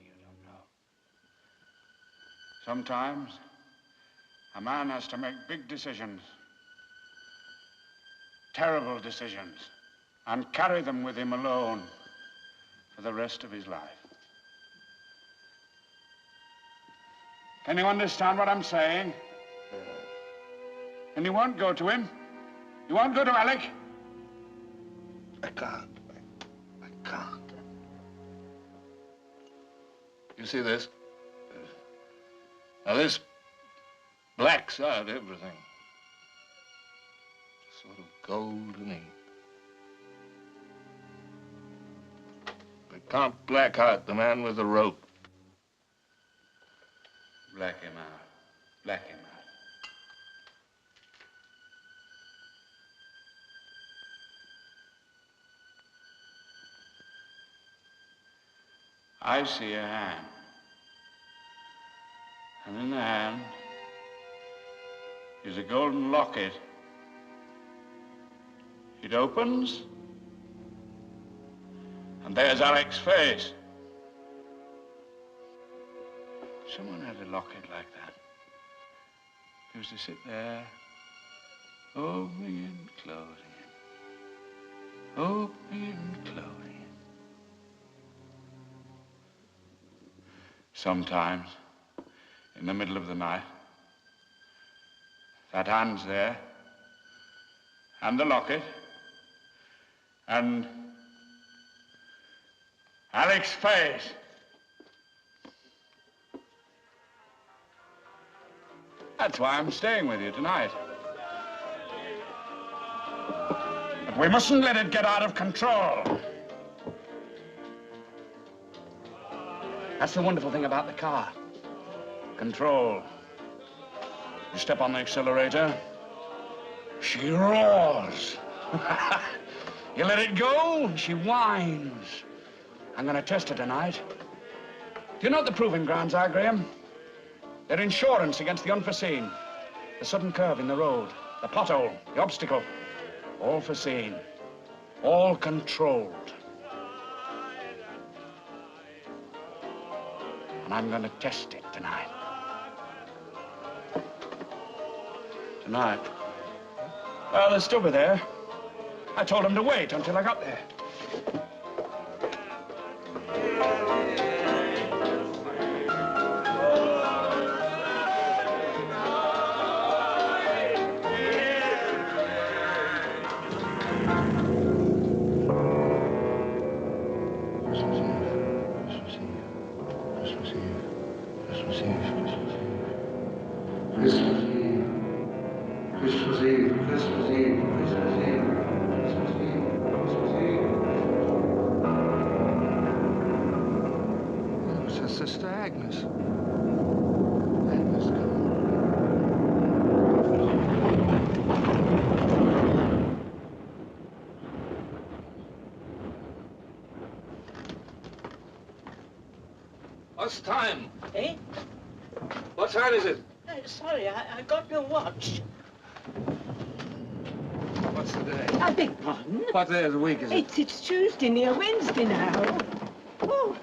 You don't know. Sometimes a man has to make big decisions, terrible decisions, and carry them with him alone for the rest of his life. Can you understand what I'm saying? And you won't go to him? You won't go to Alec? I can't. I can't. You see this? Now this blacks out everything. Sort of golden ink. But can't black out the man with the rope. Black him out. Black him out. I see a hand. And in the hand is a golden locket. It opens, and there's Alec's face. Someone had a locket like that. He used to sit there, opening and closing it, opening and closing it. Sometimes, in the middle of the night, that hand's there, and the locket, and Alec's face. That's why I'm staying with you tonight. But we mustn't let it get out of control. That's the wonderful thing about the car. Control. You step on the accelerator, she roars. You let it go, she whines. I'm gonna test her tonight. Do you know what the proving grounds are, Graham? They're insurance against the unforeseen. The sudden curve in the road, the pothole, the obstacle. All foreseen, all controlled. And I'm gonna test it tonight. Tonight? Well, they're still there. I told them to wait until I got there. Sister Agnes. What's time? Eh? What time is it? Sorry, I got no watch. What's the day? I beg pardon? What day of the week is it? It's Tuesday near Wednesday now. Oh.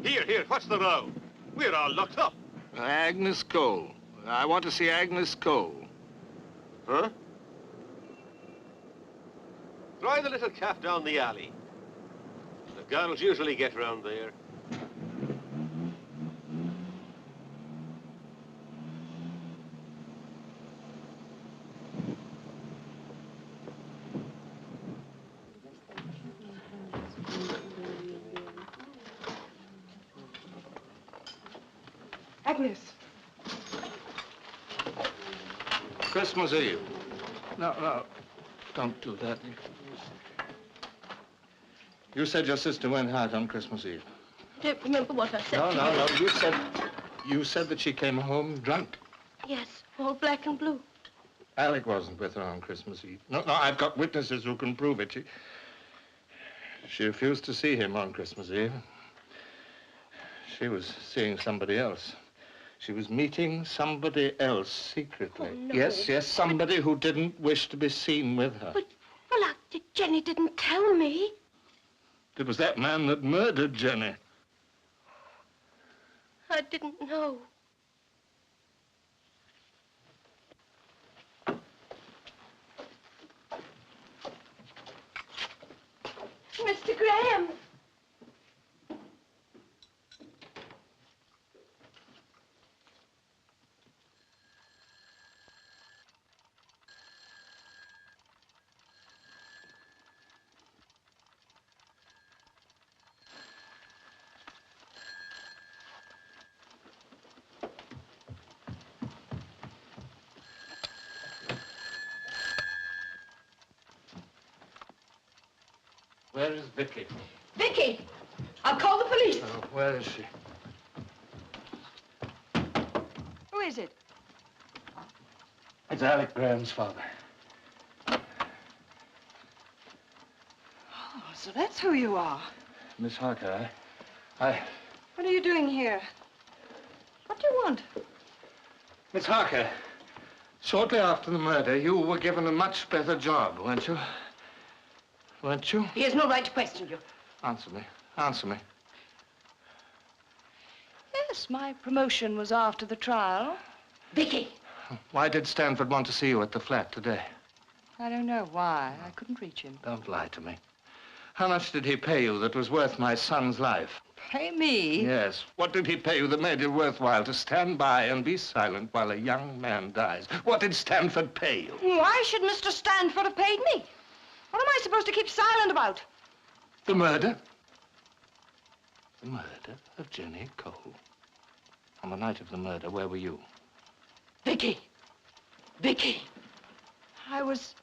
Here, what's the row? We're all locked up. Agnes Cole. I want to see Agnes Cole. Huh? Drive the little calf down the alley. The girls usually get round there. Agnes. Christmas Eve. No, don't do that. You said your sister went out on Christmas Eve. I don't remember what I said No, to no, you. no. You said that she came home drunk. Yes, all black and blue. Alec wasn't with her on Christmas Eve. No, I've got witnesses who can prove it. She refused to see him on Christmas Eve. She was seeing somebody else. She was meeting somebody else secretly. Oh, no. Yes, somebody who didn't wish to be seen with her. But, well, Jenny didn't tell me. It was that man that murdered Jenny. I didn't know. Mr. Graham! Where is Vicky? Vicky! I'll call the police. Oh, where is she? Who is it? It's Alec Graham's father. Oh, so that's who you are. Miss Harker, I... What are you doing here? What do you want? Miss Harker, shortly after the murder, you were given a much better job, weren't you? Weren't you? He has no right to question you. Answer me. Answer me. Yes, my promotion was after the trial. Vicky! Why did Stanford want to see you at the flat today? I don't know why. I couldn't reach him. Don't lie to me. How much did he pay you that was worth my son's life? Pay me? Yes. What did he pay you that made it worthwhile to stand by and be silent while a young man dies? What did Stanford pay you? Why should Mr. Stanford have paid me? What am I supposed to keep silent about? The murder? The murder of Jenny Cole. On the night of the murder, where were you? Vicky! Vicky! I was...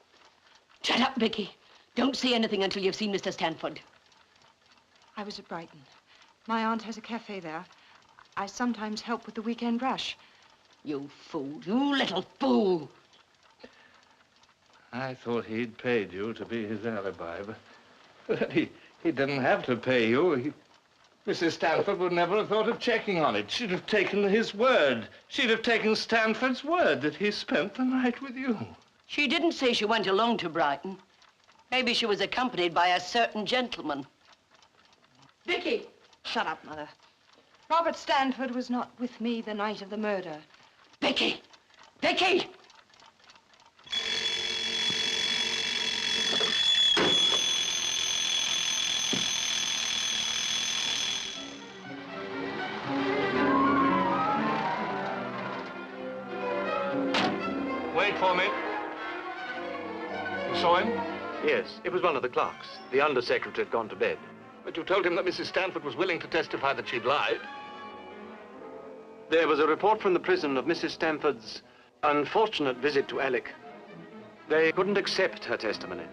Shut up, Vicky. Don't say anything until you've seen Mr. Stanford. I was at Brighton. My aunt has a cafe there. I sometimes help with the weekend rush. You fool. You little fool. I thought he'd paid you to be his alibi, but he didn't have to pay you. Mrs. Stanford would never have thought of checking on it. She'd have taken his word. She'd have taken Stanford's word that he spent the night with you. She didn't say she went alone to Brighton. Maybe she was accompanied by a certain gentleman. Vicky! Shut up, Mother. Robert Stanford was not with me the night of the murder. Vicky! Vicky! Wait for me. You saw him? Yes, it was one of the clerks. The undersecretary had gone to bed. But you told him that Mrs. Stanford was willing to testify that she'd lied. There was a report from the prison of Mrs. Stanford's unfortunate visit to Alec. They couldn't accept her testimony.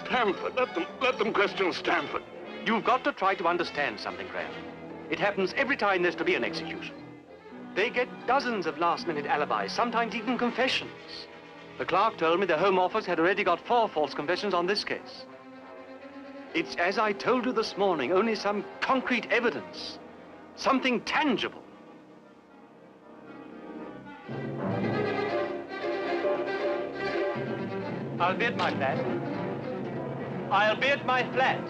Stanford, let them question Stanford. You've got to try to understand something, Graham. It happens every time there's to be an execution. They get dozens of last-minute alibis, sometimes even confessions. The clerk told me the Home Office had already got 4 false confessions on this case. It's, as I told you this morning, only some concrete evidence, something tangible. I'll be at my flat. I'll be at my flat.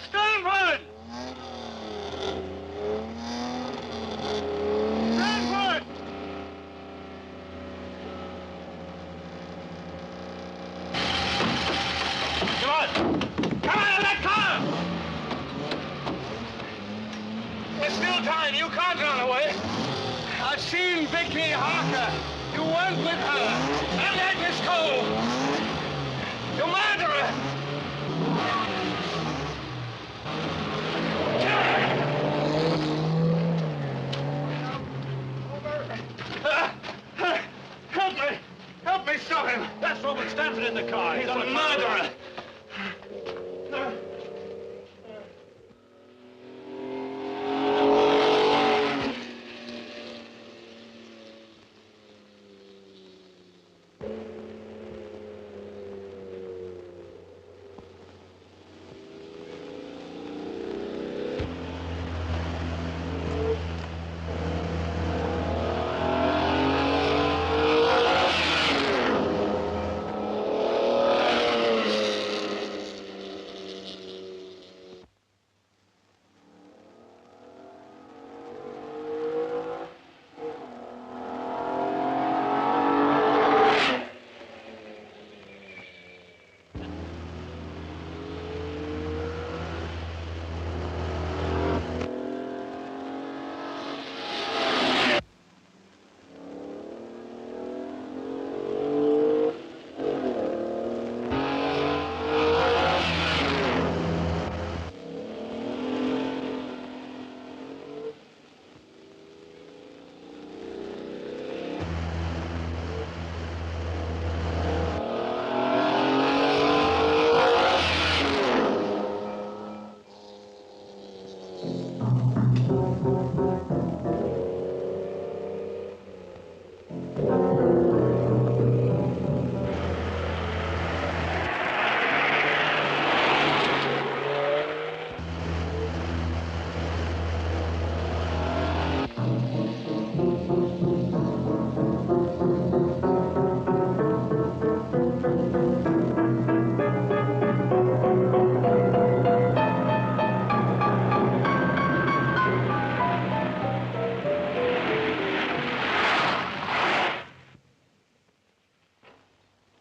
Stanford! Stanford! Come on! Come out of that car! There's still time. You can't run away. I've seen Vicky Harker. You weren't with her. And Agnes Cole. You murderer! Help me! Help me stop him! That's Robert Stanford in the car. He's a murderer!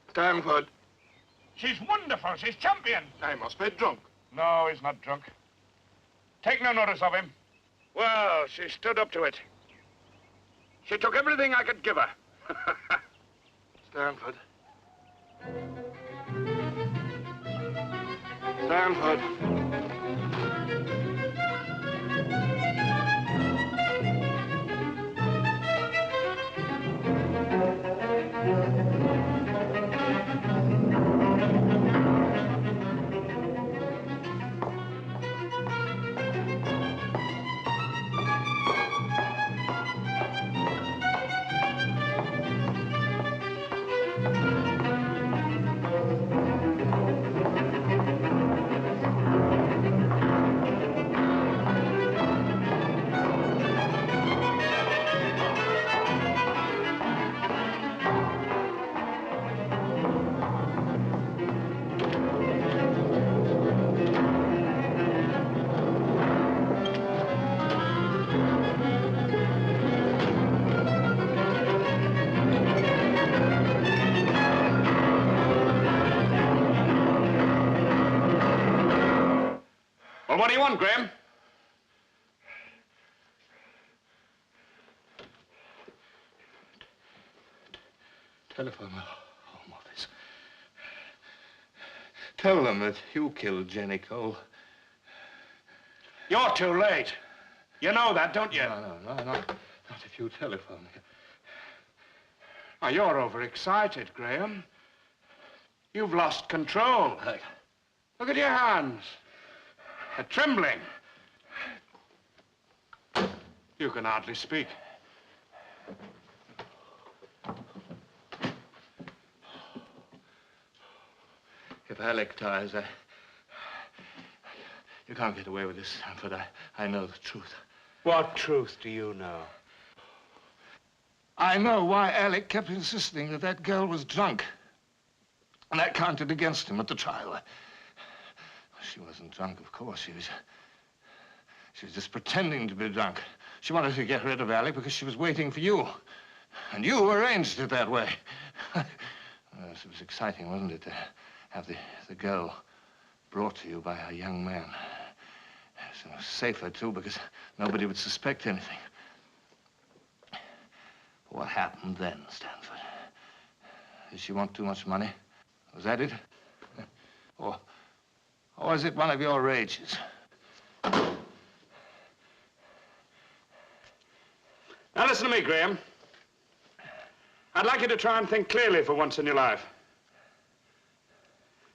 Stanford. She's wonderful. She's champion. I must be drunk. No, he's not drunk. Take no notice of him. Well, she stood up to it. She took everything I could give her. Stanford. Stanford. Well, what do you want, Graham? Telephone the Home Office. Tell them that you killed Jenny Cole. You're too late. You know that, don't you? No, not if you telephone me. Oh, you're overexcited, Graham. You've lost control. Look at your hands. They're trembling. You can hardly speak. If Alec dies, you can't get away with this, Stanford. I know the truth. What truth do you know? I know why Alec kept insisting that that girl was drunk. And that counted against him at the trial. She wasn't drunk, of course. She was just pretending to be drunk. She wanted to get rid of Alec because she was waiting for you. And you arranged it that way. Well, it was exciting, wasn't it, to have the girl brought to you by a young man. So it was safer, too, because nobody would suspect anything. What happened then, Stanford? Did she want too much money? Was that it? Or Or is it one of your rages? Now listen to me, Graham. I'd like you to try and think clearly for once in your life.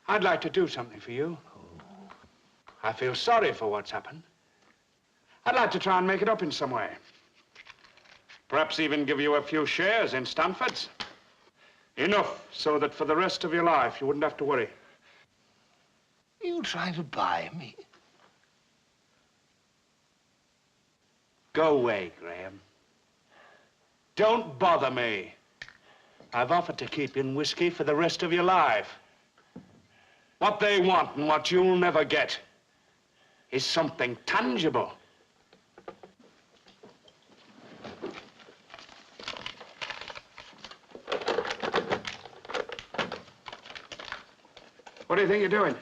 I'd like to do something for you. I feel sorry for what's happened. I'd like to try and make it up in some way. Perhaps even give you a few shares in Stanford's. Enough so that for the rest of your life you wouldn't have to worry. Are you trying to buy me? Go away, Graham. Don't bother me. I've offered to keep you in whiskey for the rest of your life. What they want and what you'll never get is something tangible. What do you think you're doing?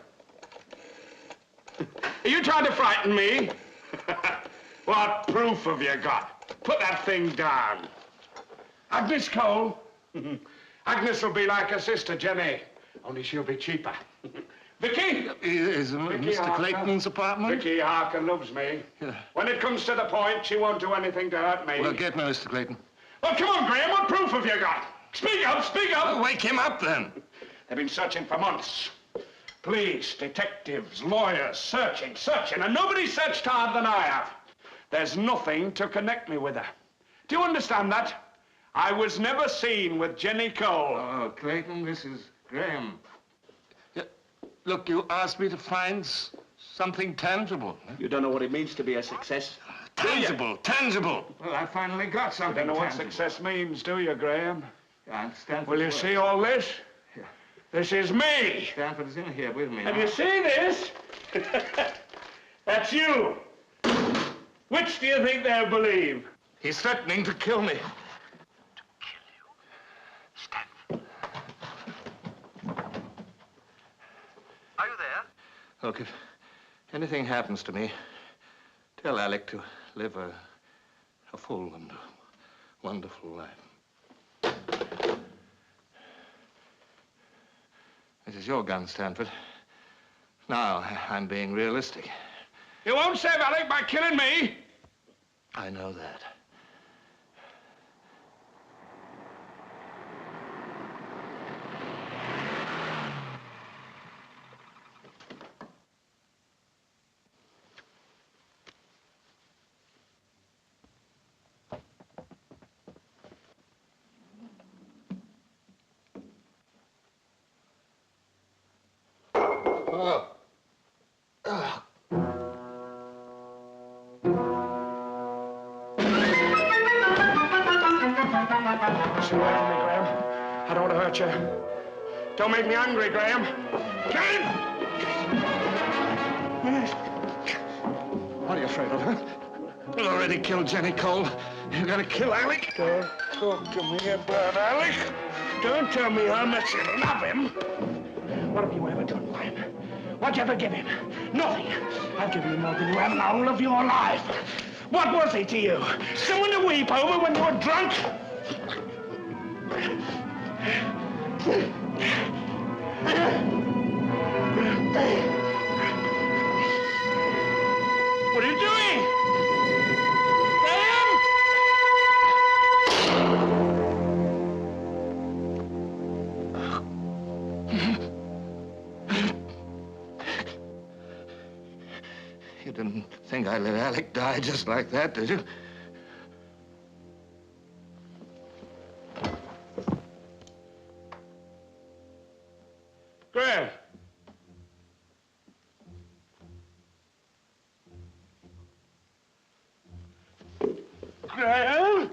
Are you trying to frighten me? What proof have you got? Put that thing down. Agnes Cole? Agnes will be like her sister, Jenny, only she'll be cheaper. Vicky? Is Mr. Clayton's apartment? Vicky Harker loves me. Yeah. When it comes to the point, she won't do anything to hurt me. Well, get me, Mr. Clayton. Well, come on, Graham, what proof have you got? Speak up, speak up! Well, wake him up, then. They've been searching for months. Police, detectives, lawyers, searching, and nobody searched harder than I have. There's nothing to connect me with her. Do you understand that? I was never seen with Jenny Cole. Oh, Clayton, this is Graham. Yeah, look, you asked me to find something tangible. You don't know what it means to be a success. Tangible, tangible. Well, I finally got something You don't know what tangible. success means, do you, Graham? Yeah, Stanford. Will you see all this? Yeah. This is me. Stanford is in here with me Have now. you seen this? That's you. Which do you think they'll believe? He's threatening to kill me. Are you there? Look, if anything happens to me, tell Alec to live a full and wonderful life. This is your gun, Stanford. Now, I'm being realistic. You won't save Alec by killing me. I know that. Oh. Oh. Stay away from me, Graham. I don't want to hurt you. Don't make me angry, Graham. Graham! What are you afraid of, huh? You already killed Jenny Cole. You're gonna kill Alec? Don't talk to me about Alec. Don't tell me how much you love him. What have you ever done for him? What'd you ever give him? Nothing. I've given you more than you have in the whole of your life. What was he to you? Someone to weep over when you were drunk? What are you doing? Graham? You didn't think I'd let Alec die just like that, did you? Graham. Graham?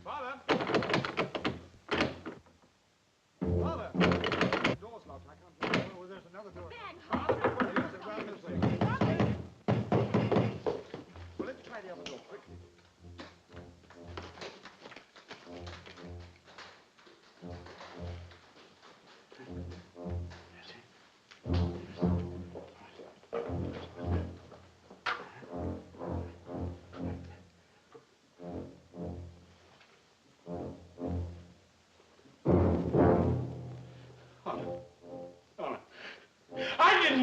Father! Father! The door's locked. I can't get it. Oh, there's another door. Yes, it's round this way. Well, let's try the other door quickly.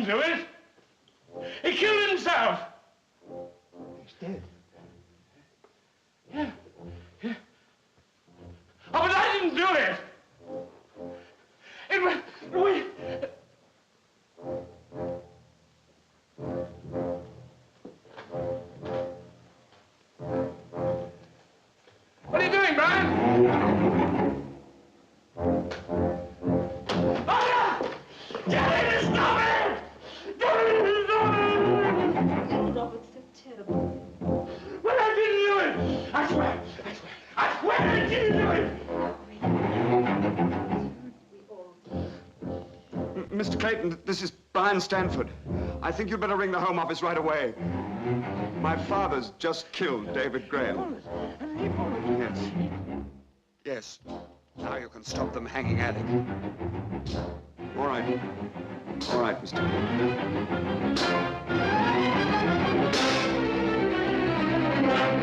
didn't do it. He killed himself. He's dead. Yeah. Yeah. Oh, but I didn't do it. It was... What are you doing, Brian? Jerry, stop it! Jerry, stop it! Robert, so terrible. Well, I didn't do it! I swear! I swear I didn't do it! Mr. Clayton, this is Brian Stanford. I think you'd better ring the Home Office right away. My father's just killed David Graham. Yes. Yes. Now you can stop them hanging at him. All right. All right, Mr. Clayton.